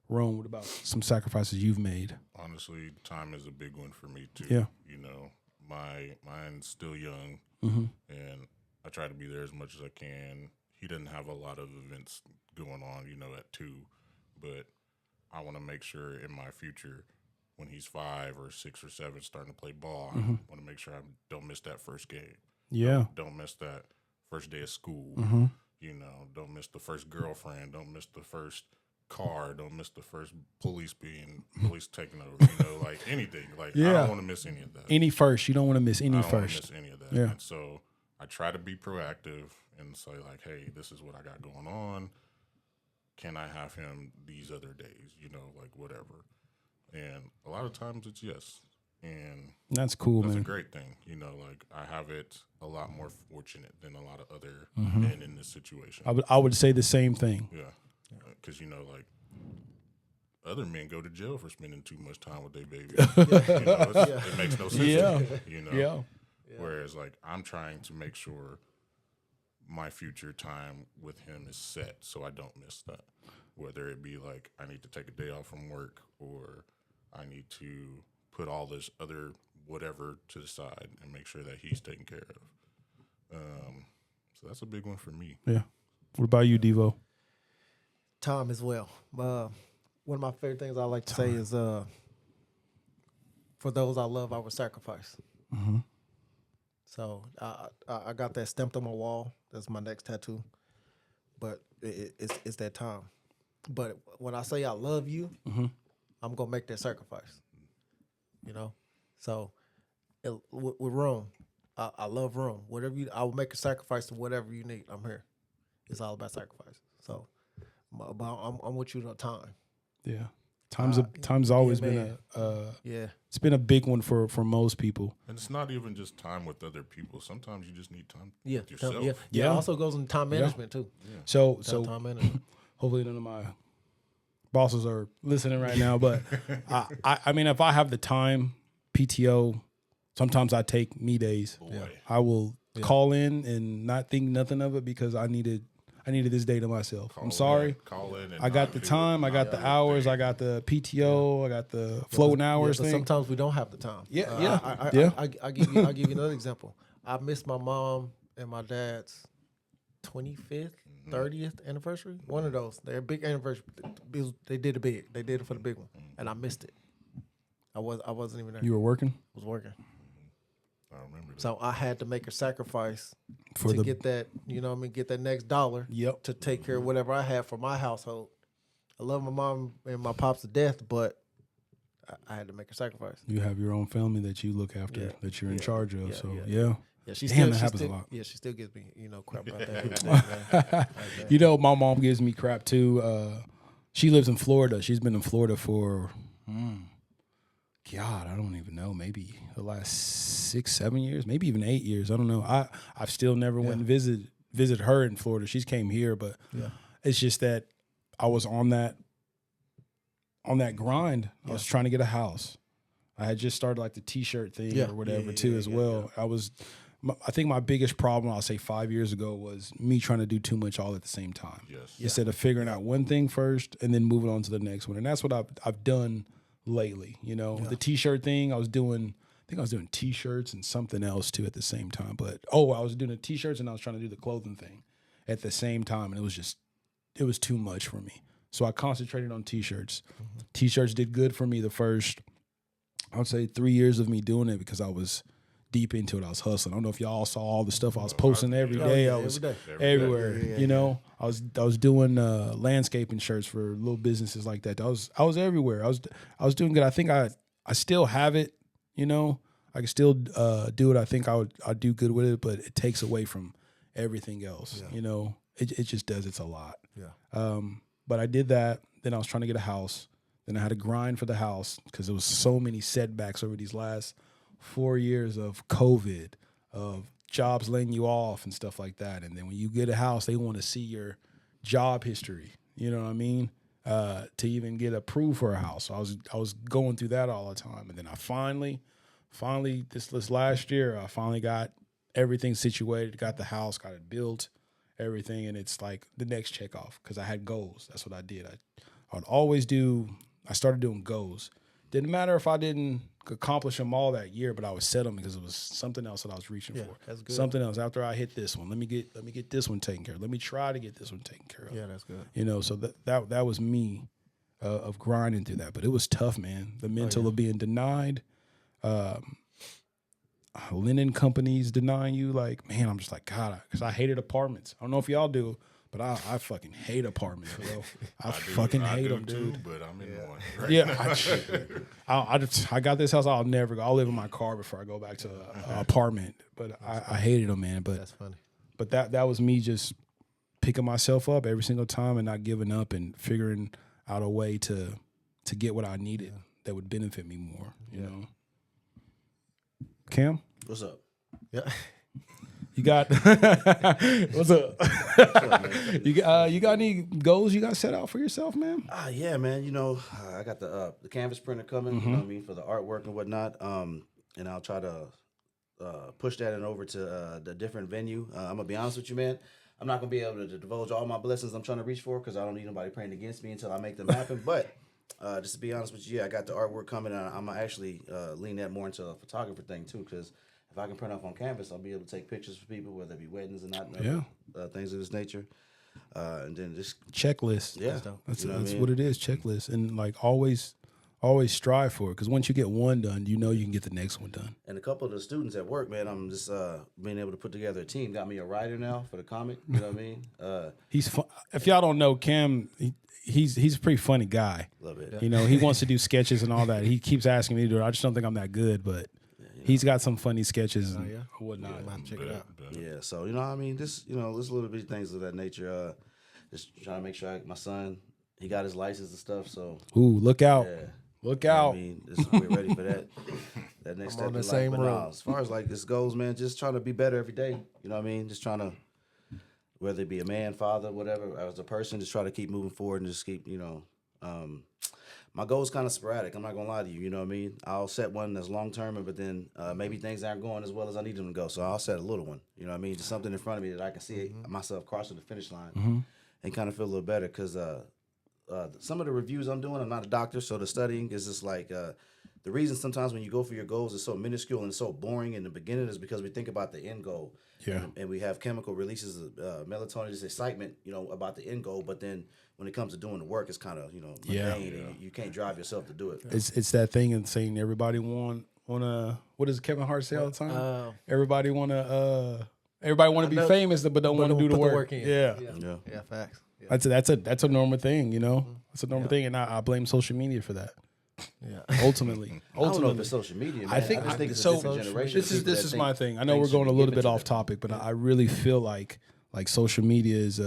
Rome? What about some sacrifices you've made? Honestly, time is a big one for me too. Yeah. You know, mine's still young, Mm-hmm. and I try to be there as much as I can. He doesn't have a lot of events going on, you know, at 2, but I want to make sure in my future, when he's 5 or 6 or 7, starting to play ball, I want to make sure I don't miss that first game. Yeah. Don't miss that first day of school. Mm-hmm. You know, don't miss the first girlfriend. Don't miss the first car. Don't miss the first police taking over. You know, like anything. Like I don't want to miss any of that. Any first. You don't want to miss any I don't wanna first. miss any of that. Yeah. And so I try to be proactive and say like, hey, this is what I got going on. Can I have him these other days? You know, like whatever. And a lot of times it's yes. And That's cool, that's man. a great thing. You know, like I have it a lot more fortunate than a lot of other men in this situation. I would say the same thing. Yeah. Because, you know, like other men go to jail for spending too much time with their baby. You know, it makes no sense. Yeah. You know? Yeah. Whereas, like, I'm trying to make sure my future time with him is set so I don't miss that. Whether it be like I need to take a day off from work or I need to put all this other whatever to the side and make sure that he's taken care of. So that's a big one for me. Yeah. What about you, Devo? Time as well. One of my favorite things I like to say is, for those I love, I will sacrifice. Mm-hmm. So I got that stamped on my wall. That's my next tattoo. But it's that time. But when I say I love you, I'm gonna make that sacrifice. You know, so with Rome, I love Rome. Whatever I will make a sacrifice to whatever you need. I'm here. It's all about sacrifice. So, but I'm with you on time. Yeah. Time's always been Yeah. it's been a big one for most people. And it's not even just time with other people. Sometimes you just need time Yeah. with yourself. Yeah. Yeah. It also goes into time management too. So Time management. hopefully none of my bosses are listening right now, but I mean, if I have the time, PTO, sometimes I take me days. Boy. I will call in and not think nothing of it because I needed this day to myself. I'm sorry. Call in. And I got the time, I got the hours, I got the PTO, I got the floating hours But thing. sometimes we don't have the time. Yeah. I give you another example. I missed my mom and my dad's 25th, 30th anniversary. One of those. They're big anniversary. They did it big. They did it for the big one, and I missed it. I wasn't even there. You were working I was working, I remember that. so I had to make a sacrifice for to get that. You know what I mean? Get that next dollar. Yep. To take care of whatever I had for my household. I love my mom and my pops to death, but I had to make a sacrifice. You have your own family that you look after, that you're in charge of. Yeah, so yeah. Yeah, Damn, that happens a lot. Yeah, she still gives me, crap about that. You know, my mom gives me crap too. She lives in Florida. She's been in Florida for, God, I don't even know, maybe the last 6-7 years, maybe even 8 years. I don't know. I've still never went and visit her in Florida. She's came here, but it's just that I was on that grind. I was trying to get a house. I had just started like the T-shirt thing or whatever as well. I think my biggest problem, I'll say 5 years ago, was me trying to do too much all at the same time. Yes. Instead of figuring out one thing first and then moving on to the next one. And that's what I've done lately. You know, the T-shirt thing, I think I was doing T-shirts and something else too at the same time. But, I was doing the T-shirts and I was trying to do the clothing thing at the same time. And it was too much for me. So I concentrated on T-shirts. T-shirts did good for me the first, I would say 3 years of me doing it because I was deep into it. I was hustling. I don't know if y'all saw all the stuff I was posting every day. I was everywhere. You know, I was doing landscaping shirts for little businesses like that. I was everywhere. I was doing good. I think I still have it. You know, I can still do it. I think I'd do good with it, but it takes away from everything else. You know, it just does. It's a lot. Yeah. But I did that. Then I was trying to get a house. Then I had to grind for the house because there was so many setbacks over these last 4 years of COVID, of jobs laying you off and stuff like that. And then when you get a house, they want to see your job history. You know what I mean? To even get approved for a house. So I was going through that all the time. And then I finally this last year, I finally got everything situated, got the house, got it built, everything. And it's like the next check off because I had goals. That's what I did. I started doing goals. Didn't matter if I didn't accomplish them all that year, but I would set them because it was something else that I was reaching for. That's good. Something else after I hit this one. Let me get this one taken care of. Let me try to get this one taken care of. Yeah, that's good. You know, so that was me of grinding through that. But it was tough, man. The mental of being denied, linen companies denying you. Like, man, I'm just like, God, because I hated apartments. I don't know if y'all do, but I fucking hate apartments, bro. I fucking hate them, too, dude. but I'm in one. Right? Yeah, I got this house. I'll never go. I'll live in my car before I go back to an apartment. But I hated them, man. But That's funny. But that was me just picking myself up every single time and not giving up and figuring out a way to get what I needed that would benefit me more. You know. Cam, What's up? Yeah. you got what's up? You got any goals you got set out for yourself, man? Yeah, man. You know, I got the canvas printer coming. You know what I mean, for the artwork and whatnot. And I'll try to push that over to the different venue. I'm gonna be honest with you, man. I'm not gonna be able to divulge all my blessings I'm trying to reach for because I don't need nobody praying against me until I make them happen. But just to be honest with you, I got the artwork coming, and I'm gonna actually lean that more into a photographer thing too, because if I can print off on canvas, I'll be able to take pictures for people, whether it be weddings or not, things of this nature. And then just Checklist. yeah, That's you know that's I mean? what it is. Checklist, and like always strive for it because once you get one done, you know you can get the next one done. And a couple of the students at work, man, I'm just being able to put together a team. Got me a writer now for the comic. You know what I mean? He's fun. If y'all don't know Cam, he's a pretty funny guy. A little bit. You know, he wants to do sketches and all that. He keeps asking me to do it. I just don't think I'm that good, but he's got some funny sketches and whatnot. Check it out. Yeah. So you know, I mean, just there's little bitty things of that nature. Just trying to make sure my son, he got his license and stuff. So Ooh, look out. yeah. Look I out. mean, we're ready for that. That next step on the in same life. But road. as far as like this goes, man, just trying to be better every day. You know what I mean? Just trying to, whether it be a man, father, whatever, as a person, just try to keep moving forward and just keep, my goal's kind of sporadic. I'm not gonna lie to you. You know what I mean? I'll set one that's long term, but then maybe things aren't going as well as I need them to go. So I'll set a little one. You know what I mean? Just something in front of me that I can see myself crossing the finish line and kind of feel a little better because. Some of the reviews I'm doing, I'm not a doctor, so the studying is just like the reason sometimes when you go for your goals, it's so minuscule and so boring in the beginning is because we think about the end goal. Yeah. And we have chemical releases of melatonin, this excitement, about the end goal. But then when it comes to doing the work, it's kind of, mundane and you can't drive yourself to do it. It's that thing in saying everybody wanna what does Kevin Hart say all the time? Everybody wanna be famous but don't want to do the put work. in. Yeah. Yeah, facts. Yeah. That's a normal thing, It's a normal thing, and I blame social media for that. Yeah. Ultimately, I don't know if it's social media, man. I think just think it's a so. different generation. This of people is that my think thing. I know we're things going a should be little given bit to off them. topic, but I really feel like social media is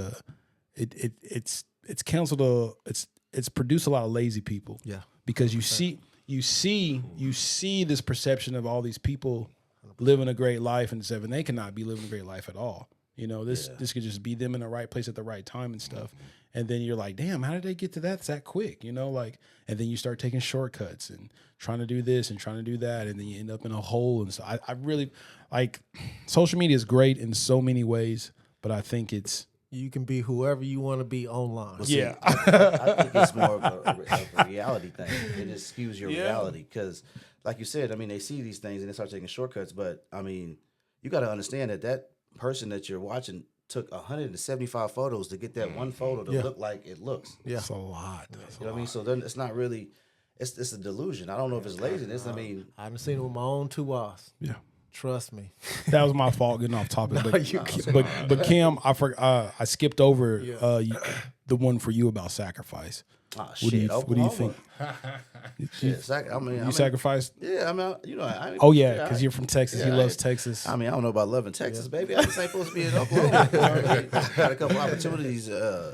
it's canceled it's produced a lot of lazy people. Yeah. Because you see this perception of all these people living a great life and stuff, and they cannot be living a great life at all. This could just be them in the right place at the right time and stuff. And then you're like, damn, how did they get to that quick? And then you start taking shortcuts and trying to do this and trying to do that. And then you end up in a hole. And so I really like social media is great in so many ways, but I think it's, You can be whoever you want to be online. yeah. I think it's more of a reality thing. It just skews your reality because, like you said, I mean, they see these things and they start taking shortcuts. But, I mean, you got to understand that person that you're watching took 175 photos to get that one photo to look like it looks. Yeah. It's a lot. You know what I mean? So then it's not really, it's a delusion. I don't know if it's laziness. I mean, I haven't seen it with my own 2 eyes. Yeah. Trust me. That was my fault getting off topic. But Cam, I skipped over the one for you about sacrifice. oh, What do you Oklahoma. think? Shit, You sacrificed? Yeah, I mean, I Oh yeah, because you're from Texas. He yeah, loves Texas. I mean, I don't know about loving Texas, baby. I just ain't supposed to be in Oklahoma. You know what I mean? Got a couple opportunities,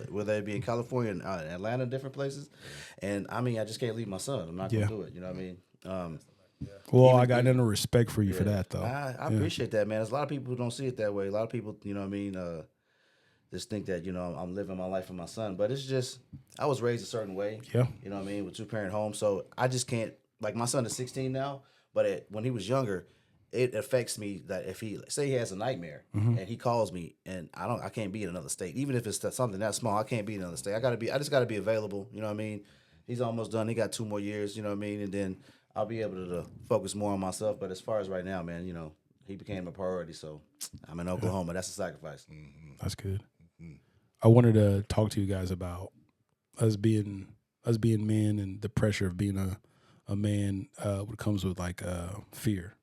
whether it be in California and Atlanta, different places. And I mean, I just can't leave my son. I'm not gonna do it. You know what I mean? Well, I got no respect for you for that, though. I appreciate that, man. There's a lot of people who don't see it that way. A lot of people, you know what I mean, just think that, you know, I'm living my life for my son. But it's just, I was raised a certain way. Yeah. You know what I mean, with 2-parent homes. So I just can't, like my son is 16 now, but when he was younger, it affects me that if he, say he has a nightmare and he calls me and I can't be in another state. Even if it's something that small, I can't be in another state. I just got to be available. You know what I mean? He's almost done. He got 2 more years, you know what I mean? And then I'll be able to focus more on myself. But as far as right now, man, you know, he became a priority. So I'm in Oklahoma. That's a sacrifice. That's good. I wanted to talk to you guys about us being men and the pressure of being a man. What comes with like fear.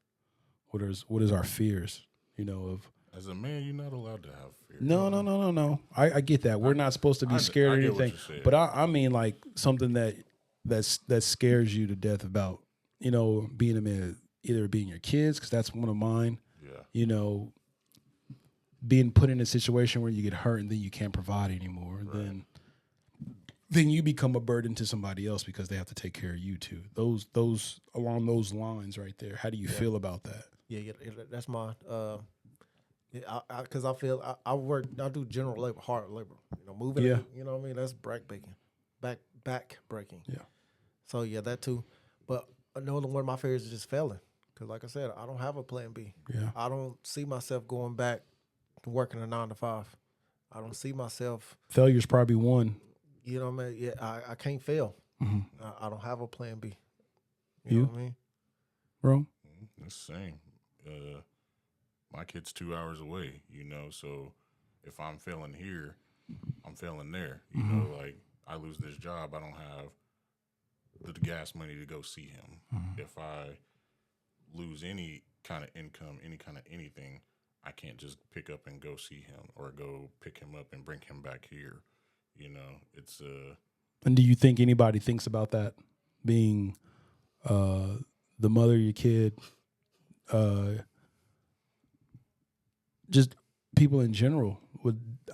What is our fears? You know, of As a man, you're not allowed to have fear. no. I get that. We're not supposed to be scared or I get what anything. you're saying. But I mean like something that scares you to death about, you know, being a man, either being your kids, because that's one of mine. Yeah. You know, being put in a situation where you get hurt and then you can't provide anymore. Right. Then you become a burden to somebody else because they have to take care of you too. Those along those lines right there. How do you feel about that? Yeah, that's mine. Because I feel I do general labor, hard labor. You know, moving. Yeah. You know what I mean? That's back breaking. Yeah. So yeah, that too. But another one of my fears is just failing. Because like I said, I don't have a plan B. Yeah. I don't see myself going back to working a 9 to 5. I don't see myself. Failure's probably one. You know what I mean? Yeah, I can't fail. Mm-hmm. I don't have a plan B. You? Know what I mean? Bro? It's the same. My kid's 2 hours away, you know, so if I'm failing here, I'm failing there. You know, like I lose this job, I don't have the gas money to go see him. If I lose any kind of income, any kind of anything, I can't just pick up and go see him or go pick him up and bring him back here. You know, it's And do you think anybody thinks about that? Being the mother of your kid, just people in general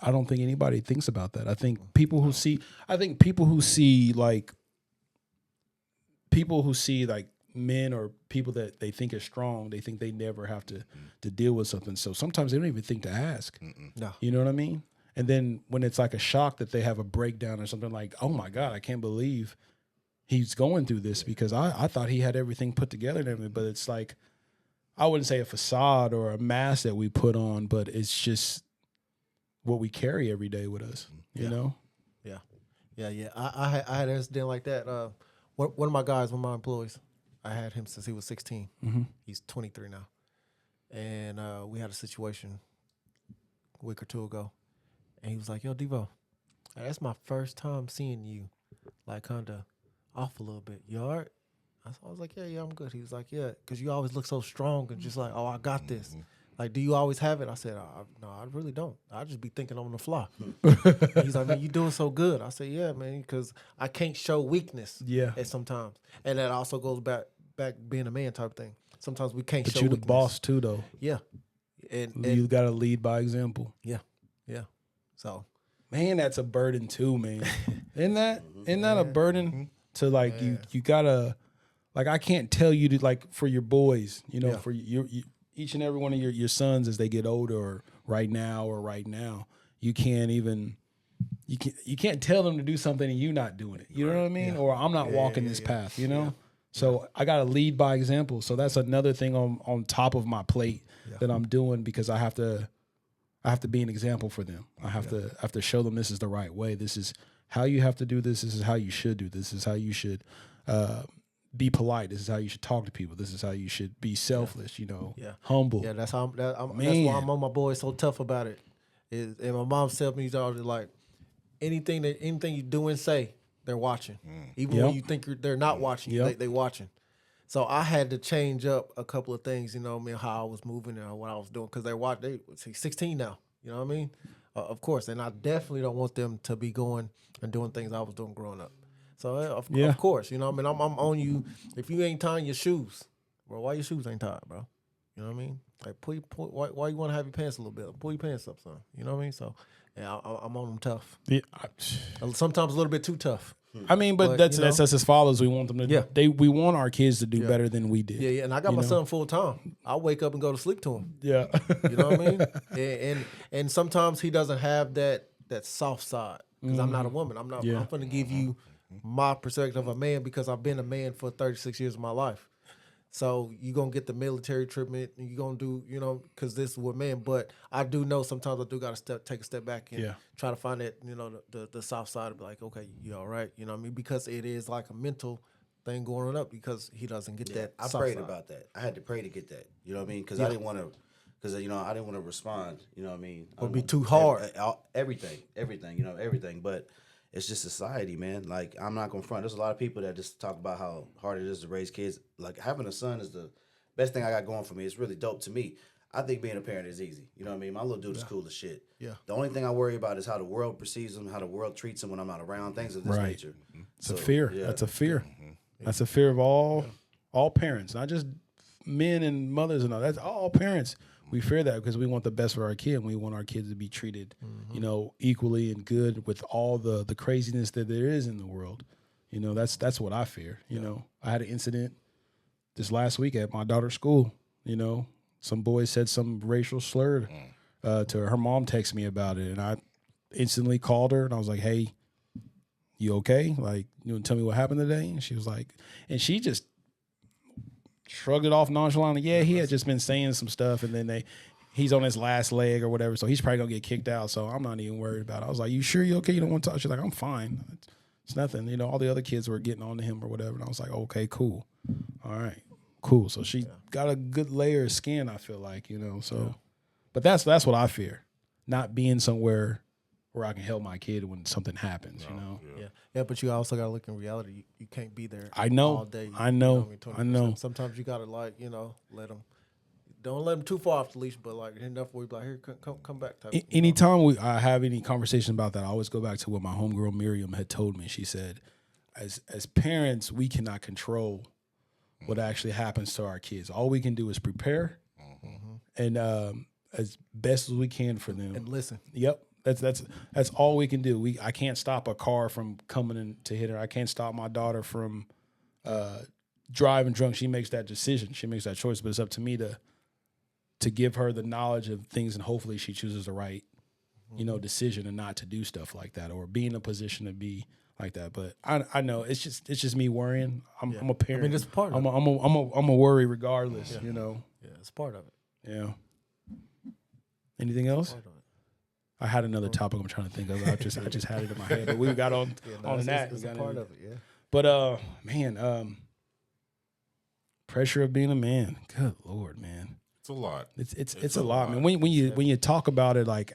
I don't think anybody thinks about that. I think people who see like men or people that they think are strong, they think they never have to deal with something. So sometimes they don't even think to ask. No. You know what I mean? And then when it's like a shock that they have a breakdown or something like, oh my God, I can't believe he's going through this because I thought he had everything put together and everything. But it's like, I wouldn't say a facade or a mask that we put on, but it's just what we carry every day with us, you know? Yeah. I had an incident like that. One of my guys, one of my employees, I had him since he was 16. Mm-hmm. He's 23 now. And we had a situation a week or 2 ago. And he was like, yo, Devo, that's my first time seeing you, like, kind of off a little bit. You all right? I was like, yeah, I'm good. He was like, yeah, because you always look so strong and just like, oh, I got this. Like, do you always have it? I said, no, I really don't. I just be thinking on the fly. He's like, man, you doing so good. I said, yeah, man, because I can't show weakness at sometimes. And that also goes back being a man type thing. Sometimes we can't But show you're the weakness. boss too, though. Yeah. And You got to lead by example. yeah. So, Man, that's a burden too, man. Isn't that a burden to like you gotta like I can't tell you to like for your boys, you know, for you each and every one of your sons as they get older or right now, you can't tell them to do something and you not doing it. You know what I mean? Or I'm not walking this path, you know? So I gotta lead by example. So that's another thing on top of my plate that I'm doing because I have to be an example for them. I have to show them this is the right way. This is how you have to do this. This is how you should do this. This is how you should be polite. This is how you should talk to people. This is how you should be selfless, you know, humble. yeah, that's how that's why I'm on my boys so tough about it. And my mom tells me, he's always like, anything you do and say, they're watching. Even when you think they're not watching, they watching. So I had to change up a couple of things, you know what I mean, how I was moving and what I was doing, because they 16 now, you know what I mean? Of course, and I definitely don't want them to be going and doing things I was doing growing up. So, of course, you know what I mean? I'm on you. If you ain't tying your shoes, bro, why your shoes ain't tied, bro? You know what I mean? Like, why you want to have your pants a little bit? Pull your pants up, son. You know what I mean? So, yeah, I'm on them tough. Yeah, Sometimes a little bit too tough. I mean, but that's us as fathers. We want them to. Yeah. We want our kids to do better than we did. Yeah, and I got my son full time. I wake up and go to sleep to him. Yeah. You know what I mean? And sometimes he doesn't have that soft side because I'm not a woman. I'm not. Yeah. I'm going to give you my perspective of a man because I've been a man for 36 years of my life. So you're going to get the military treatment and you're going to do, because this is what man. But I do know sometimes I do got to take a step back and try to find that, the soft side of be like, okay, you all right? You know what I mean? Because it is like a mental thing going up because he doesn't get that I soft prayed side. about that. I had to pray to get that. You know what I mean? Because I didn't want to. Because I didn't want to respond. You know what I mean? It would be too hard. Everything. Everything. But it's just society, man. Like, I'm not gonna front. There's a lot of people that just talk about how hard it is to raise kids. Like, having a son is the best thing I got going for me. It's really dope to me. I think being a parent is easy. You know what I mean? My little dude is cool as shit. Yeah. The only thing I worry about is how the world perceives him, how the world treats him when I'm not around, things of this nature. It's a fear. Yeah. That's a fear. That's a fear of all parents, not just men and mothers and all. That's all parents. We fear that because we want the best for our kid and we want our kids to be treated, equally and good with all the craziness that there is in the world. That's what I fear. I had an incident this last week at my daughter's school. Some boy said some racial slur to her. Her mom texted me about it, and I instantly called her and I was like, "Hey, you okay? Like, you want to tell me what happened today?" And she was like, and she just shrugged it off nonchalantly. Yeah, he had just been saying some stuff, and then he's on his last leg or whatever, so he's probably gonna get kicked out. So I'm not even worried about it. I was like, "You sure you okay? You don't want to talk?" She's like, "I'm fine. It's nothing." All the other kids were getting on to him or whatever, and I was like, "Okay, cool, all right, cool." So she got a good layer of skin. I feel like, So, but that's what I fear, not being somewhere where I can help my kid when something happens. Yeah, but you also gotta look in reality. You can't be there. I know. All day. I know. what I mean? I know. Sometimes you gotta let them. Don't let them too far off the leash, but like enough where you be like, here, come back. Type, Anytime I have any conversation about that, I always go back to what my homegirl Miriam had told me. She said, as parents, we cannot control what actually happens to our kids. All we can do is prepare and as best as we can for them. and listen. Yep. That's all we can do. I can't stop a car from coming in to hit her. I can't stop my daughter from driving drunk. She makes that decision. She makes that choice. But it's up to me to give her the knowledge of things, and hopefully she chooses the right, decision and not to do stuff like that or be in a position to be like that. But I know it's just me worrying. I'm a parent. I mean, it's part of it. I'm a worry regardless. Yeah, it's part of it. Yeah. Anything else? I had another topic I'm trying to think of. I just had it in my head, but we got on that. It's a part of it, yeah. But pressure of being a man. Good Lord, man. It's a lot. It's a lot, man. When you talk about it, like,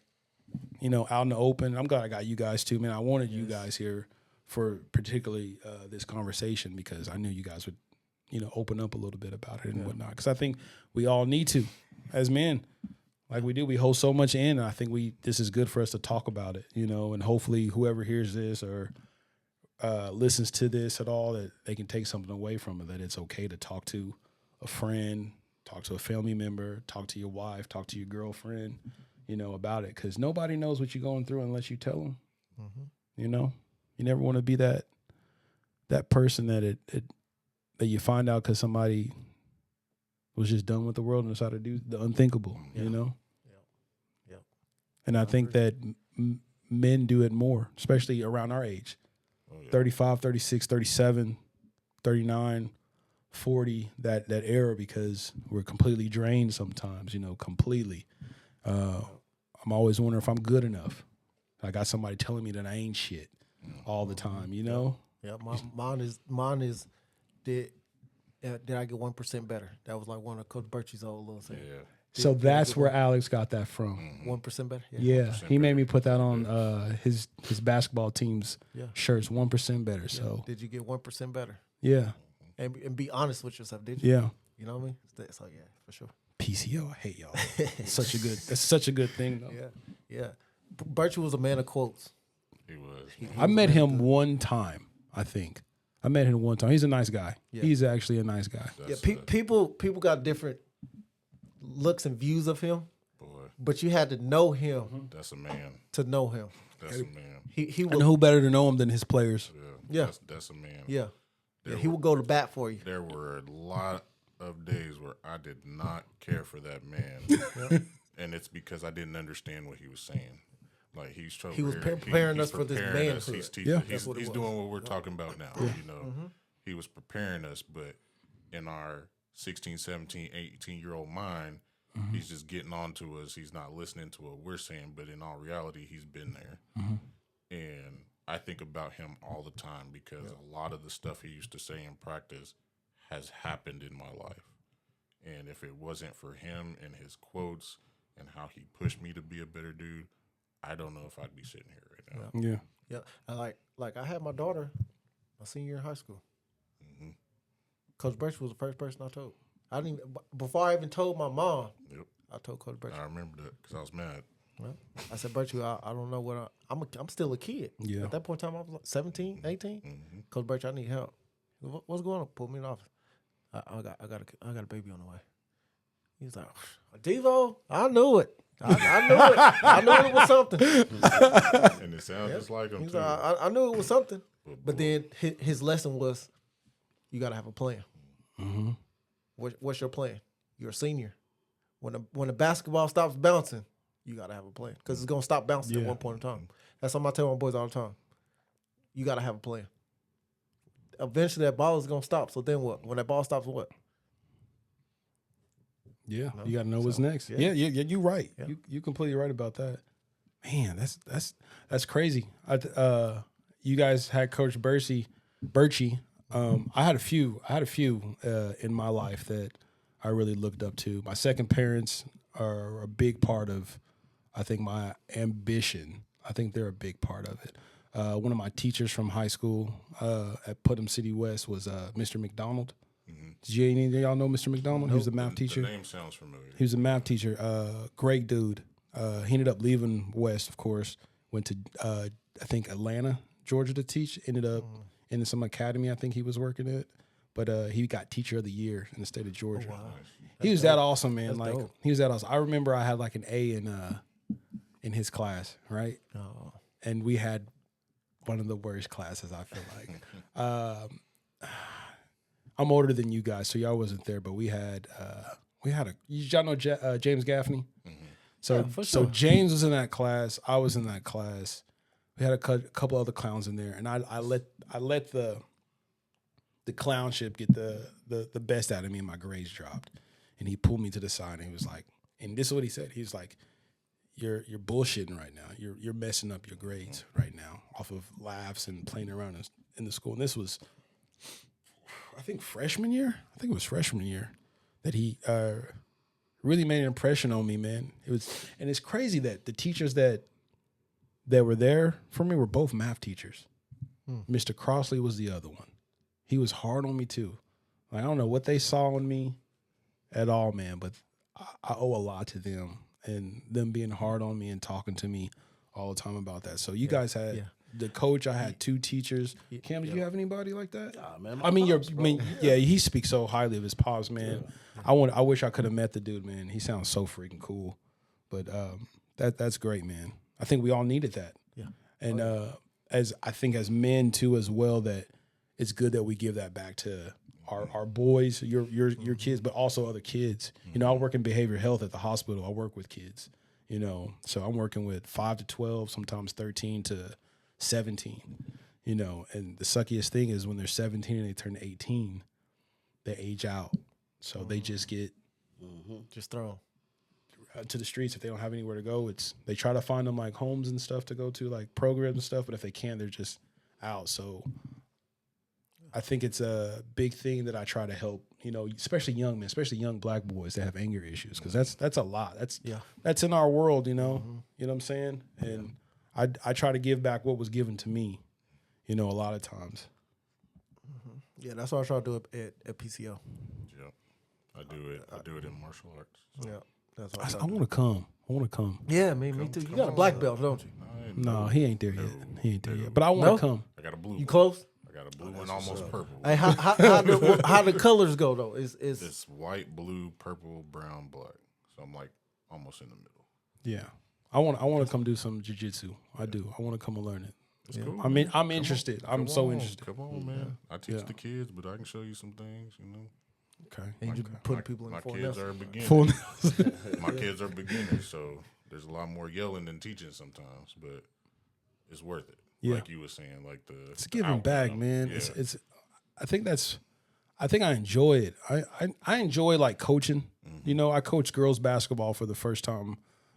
out in the open. I'm glad I got you guys too, man. I wanted you guys here for particularly this conversation because I knew you guys would, open up a little bit about it and whatnot. Because I think we all need to, as men. Like we do, we hold so much in, and I think this is good for us to talk about it, and hopefully whoever hears this or listens to this at all, that they can take something away from it, that it's okay to talk to a friend, talk to a family member, talk to your wife, talk to your girlfriend, about it, because nobody knows what you're going through unless you tell them. You never want to be that person that that you find out because somebody was just done with the world and decided to do the unthinkable, Yeah. And I think that men do it more, especially around our age. 35, 36, 37, 39, 40, that era, because we're completely drained sometimes, completely. I'm always wondering if I'm good enough. I got somebody telling me that I ain't shit all the time, Yeah, mine is did I get 1% better? That was like one of Coach Birchie's old little saying. Yeah. So that's where Alex got that from. 1% better? Yeah, he made me put that on his basketball team's shirts, 1% better. So did you get 1% better? Yeah. And be honest with yourself, did you? Yeah. You know what I mean? So yeah, for sure. PCO, I hate y'all. That's such a good thing, though. Yeah. Birchie was a man of quotes. He was. I met him one time, I think. I met him one time. He's a nice guy. Yeah. He's actually a nice guy. Yeah, people got different looks and views of him, Boy, but you had to know him that's a man. to know him. That's a man. He And will, who better to know him than his players? Yeah. That's a man. yeah, he will go to bat for you. There were a lot of days where I did not care for that man, and it's because I didn't understand what he was saying. Like he was preparing us for this manhood. He's teaching. Yeah. He's what it was. doing what we're talking about now. You know, he was preparing us, but in our 16, 17, 18-year-old mind, he's just getting on to us. He's not listening to what we're saying, but in all reality, he's been there. And I think about him all the time because a lot of the stuff he used to say in practice has happened in my life. And if it wasn't for him and his quotes and how he pushed me to be a better dude, I don't know if I'd be sitting here right now. Yeah. Yeah, and like I had my daughter, my senior year in high school. Coach Birch was the first person I told. I didn't even, before I even told my mom. Yep. I told Coach Birch. I remember that because I was mad. Well, I said, Birch, I don't know what I'm still a kid. Yeah. At that point in time, I was like 17, 18. Coach Birch, I need help. What's going on? Put me in the office. I got a baby on the way. He was like, Devo, I knew it. I knew it. I knew it was something. And it sounds just like him, He's too. like, I knew it was something. But then his lesson was, you got to have a plan. What's your plan? You're a senior. When the basketball stops bouncing, you got to have a plan because it's gonna stop bouncing at one point in time. That's something I tell my boys all the time. You got to have a plan. Eventually, that ball is gonna stop. So then what? When that ball stops, what? Yeah, you got to know what's next. Yeah, you're right. Yeah. You completely right about that. Man, that's crazy. You guys had Coach Birchie. I had a few in my life that I really looked up to. My second parents are a big part of, I think, my ambition. I think they're a big part of it. One of my teachers from high school at Putnam City West was Mr. McDonald. Did any of y'all know Mr. McDonald? He was a math teacher. The name sounds familiar. He was a math teacher. Great dude. He ended up leaving West, of course. Went to I think Atlanta, Georgia, to teach. Ended up in some academy I think he was working at. But he got Teacher of the Year in the state of Georgia. Oh, wow. He was that awesome, man. That's like dope. he was that awesome. I remember I had like an A in his class, right? Oh. And we had one of the worst classes, I feel like. I'm older than you guys, so y'all wasn't there, but we had y'all know James Gaffney? So Yeah, for so sure. James was in that class. I was in that class. We had a couple other clowns in there, and I let the clownship get the best out of me, and my grades dropped. And he pulled me to the side, and he was like, and this is what he said. He was like, You're bullshitting right now. You're messing up your grades right now off of laughs and playing around in the school. And this was, I think, freshman year. I think it was freshman year that he really made an impression on me, man. And it's crazy that the teachers that were there for me were both math teachers. Mr. Crossley was the other one. He was hard on me too. Like, I don't know what they saw in me at all, man, but I owe a lot to them and them being hard on me and talking to me all the time about that. So you guys had the coach. I had two teachers. Cam, did you have anybody like that? Man, I mean, he speaks so highly of his pops, man. I wish I could have met the dude, man. He sounds so freaking cool. But that's great, man. I think we all needed that. Yeah. And as I think as men too as well, that it's good that we give that back to our boys, your kids, but also other kids. You know, I work in behavioral health at the hospital. I work with kids, you know, so I'm working with 5 to 12, sometimes 13 to 17, you know, and the suckiest thing is when they're 17 and they turn 18, they age out. So they just get Just throw 'em. to the streets. If they don't have anywhere to go, they try to find them like homes and stuff to go to, like programs and stuff, but if they can't, they're just out. So I think it's a big thing that I try to help, you know, especially young men, especially young black boys that have anger issues, because that's a lot. That's in our world, you know. You know what I'm saying? And I try to give back what was given to me, you know, a lot of times. Yeah, that's what I try to do at PCO. Yeah, I do it in martial arts. So. Yeah, that's what I try I to do. want to come. Yeah, me too. You got a black belt, don't you? No, he ain't there yet. He ain't there yet. But I want to come. I got a blue. You one. close? I got a blue one, almost purple. Hey, how the colors go though? Is It's white, blue, purple, brown, black. So I'm like almost in the middle. Yeah. I want to come do some jiu-jitsu. I do. I want to come and learn it. It's cool. I mean, man. I'm interested. I'm so interested. Come on, man. I teach Yeah. the kids, but I can show you some things, you know. Okay. And you put people in My full kids Nelson. are beginners. Full My kids are beginners, so there's a lot more yelling than teaching sometimes, but it's worth it. Yeah. Like you were saying, like It's giving back, man. Yeah. It's I think I enjoy it. I enjoy like coaching. You know, I coached girls basketball for the first time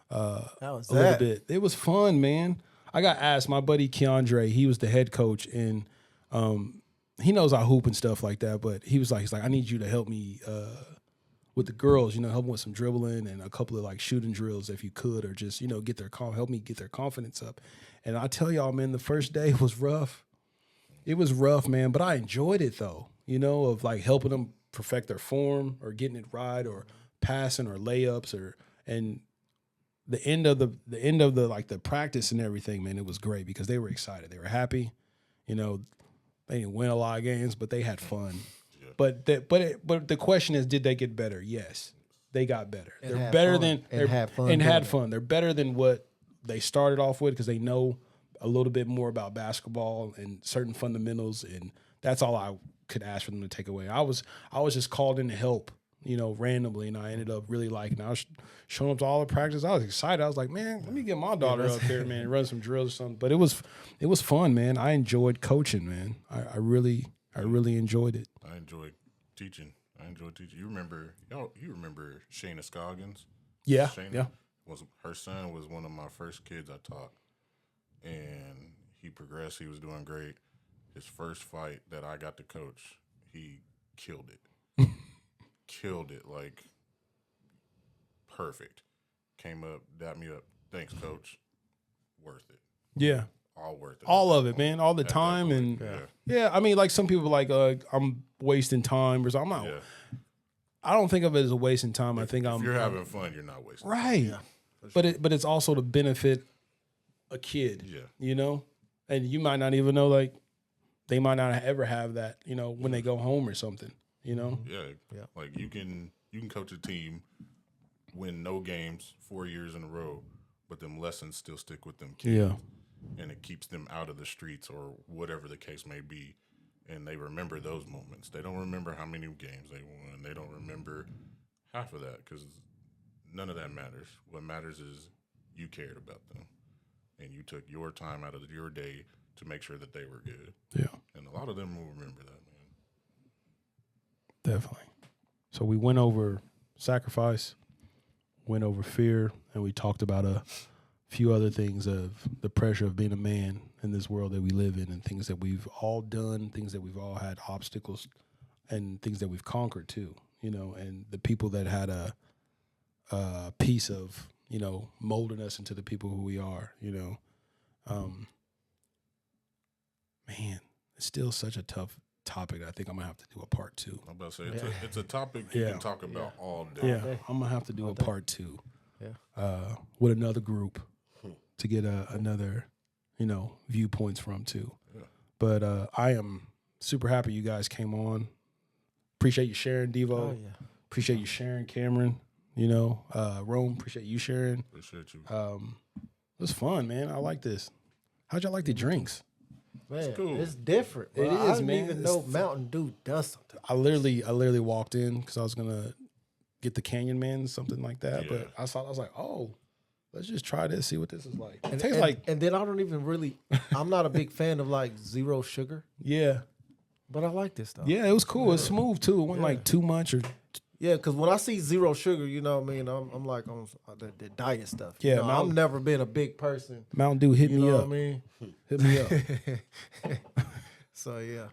How was a little that? bit. It was fun, man. I got asked, my buddy Keandre, he was the head coach, and he knows I hoop and stuff like that, but he's like, I need you to help me with the girls, you know, help them with some dribbling and a couple of like shooting drills if you could, or just, you know, help me get their confidence up. And I tell y'all, man, the first day was rough. It was rough, man, but I enjoyed it though, you know, of like helping them perfect their form or getting it right or passing or layups and the end of the like the practice and everything, man, it was great because they were excited. They were happy. You know, they didn't win a lot of games, but they had fun. Yeah. But the question is, did they get better? Yes, they got better. They're better than had fun. They're better than what they started off with because they know a little bit more about basketball and certain fundamentals, and that's all I could ask for them to take away. I was just called in to help, you know, randomly, and I ended up really liking it. I was showing up to all the practice. I was excited. I was like, man, let me get my daughter up there, man, and run some drills or something. But it was fun, man. I enjoyed coaching, man. I really enjoyed it. I enjoy teaching. You remember Shayna Scoggins? Yeah, Shayna yeah. Her son was one of my first kids I taught, and he progressed. He was doing great. His first fight that I got to coach, he killed it. Killed it, like perfect. Came up, dapped me up. Thanks, coach. Worth it. Yeah. All worth it. All of it, man. All the At that time. point, And yeah, I mean, like some people are like, I'm wasting time or something. I'm not. Yeah. I don't think of it as a wasting time. I think If you're having fun, you're not wasting time. right. But it's also to benefit a kid. Yeah. You know? And you might not even know, like, they might not ever have that, you know, when they go home or something, you know? Yeah. Like you can coach a team, win no games 4 years in a row, but them lessons still stick with them kids. Yeah. And it keeps them out of the streets or whatever the case may be. And they remember those moments. They don't remember how many games they won. They don't remember half of that because none of that matters. What matters is you cared about them. And you took your time out of your day to make sure that they were good. Yeah. And a lot of them will remember that, man. Definitely. So we went over sacrifice, went over fear, and we talked about a few other things of the pressure of being a man in this world that we live in and things that we've all done, things that we've all had obstacles and things that we've conquered too, you know, and the people that had a piece of, you know, molding us into the people who we are, you know. Man, it's still such a tough topic. I think I'm gonna have to do a part 2. I'm about to say it's a topic you can talk about all day. Yeah, I'm gonna have to do a part 2. With another group to get another, you know, viewpoints from too. Yeah. But I am super happy you guys came on. Appreciate you sharing, Devo. Oh, yeah. Appreciate you sharing, Cameron. You know, Rome. Appreciate you sharing. Appreciate you. It was fun, man. I like this. How'd y'all like the drinks? Man, cool. it's different. Bro. It is, I didn't man. even know Mountain Dew does something. I literally walked in because I was gonna get the Canyon Man, something like that. Yeah. But I was like, oh, let's just try this, see what this is like. It And, tastes and, like, and then I don't even really. I'm not a big fan of like zero sugar, yeah, but I like this stuff. yeah. It was cool. It's smooth too. It wasn't like too much or. Yeah, because when I see zero sugar, you know what I mean, I'm like on the diet stuff. You Yeah, know, Mountain- I've never been a big person. Mountain Dew hit You me know up. what I mean? Hit me up. So yeah,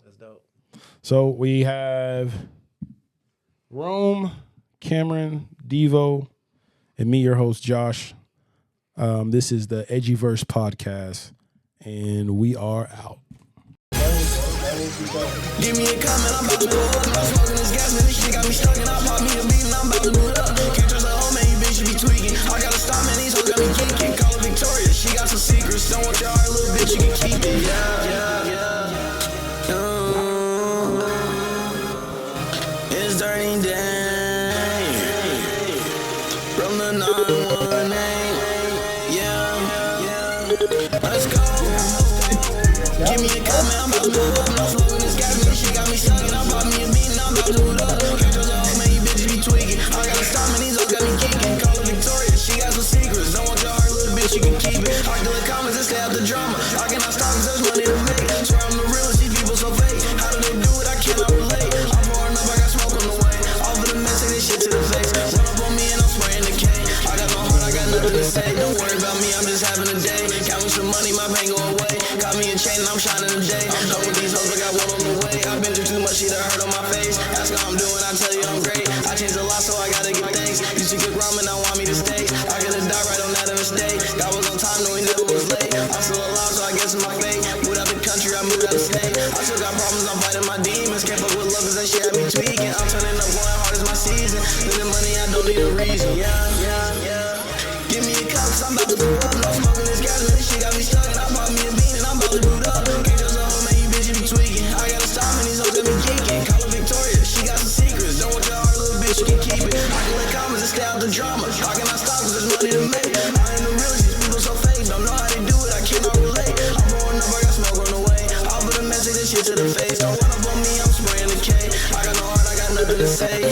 that's dope. So we have Rome, Cameron, Devo, and me, your host, Josh. This is the Edgyverse podcast, and we are out. Give me a comment, I'm about to pull up. I'm smoking this gas, man, this shit got me stuck, and I pop me a beat, and I'm about to do it up. Can't trust a hoe, man, you bitch, you be tweaking. I gotta stop, man, these hoes got me geeking. Call her Victoria, she got some secrets. Don't want your heart, little bitch, you can keep it. It's dirty day. a 918. Yeah, let's go. Give me a cup, man, I'm about to move up. No smoking this gas, man, she got me stuck. And I'm about me a beat, and I'm about to do it up. Can't trust a hoe, man, you bitches be tweaking. I gotta stop, man, these hoes got me geeking. Call her Victoria, she got some secrets. Don't want your heart, little bitch, you can keep it. I kill the comments and stay out the drama. I cannot stop, cause there's money to make. Swear I'm the realest, these people so fake. How do they do it? I cannot relate. I'm pouring up, I got smoke on the way. All for the men, say this shit to the face. Run up on me and I'm spraying the K. I got no heart, I got nothing to say. Don't worry about me, I'm just having a day. Count me some money, my pain go away. Got me a chain and I'm shining today. I'm done with these hoes, but got one on the way. I've been through too much shit, I hurt on my face. Ask how I'm doing, I tell you I'm great. I changed a lot, so I gotta give thanks. Used to cook ramen, now want me to stay. I could've died right on that mistake. God was on time, no, he never was late. I'm still alive, so I guess it's my fate. Moved out the country, I moved out the state. I still got problems, I'm fighting my demons. Can't fuck with love, cause that shit had me tweaking. I'm turning up, going hard as my season. Spending money, I don't need a reason. Yeah. Give me a cup, cause I'm about to boot up. No smoking this gas, man, this shit got me stuck. And I bought me a bean, and I'm about to boot up. Can't trust a hoe, man, you bitches be tweaking. I gotta stop, man, these hoes got me geeking. Call her Victoria, she got some secrets. Don't want your heart, little bitch, you can keep it. I can let comments and stay out the drama. I cannot stop, cause there's money to make. I ain't the realest, these people so fake. Don't know how they do it, I cannot relate. I'm pouring up, I got smoke on the way. I'll put a message, this shit to the face. Don't run up on me, I'm spraying the K. I got no heart, I got nothing to say.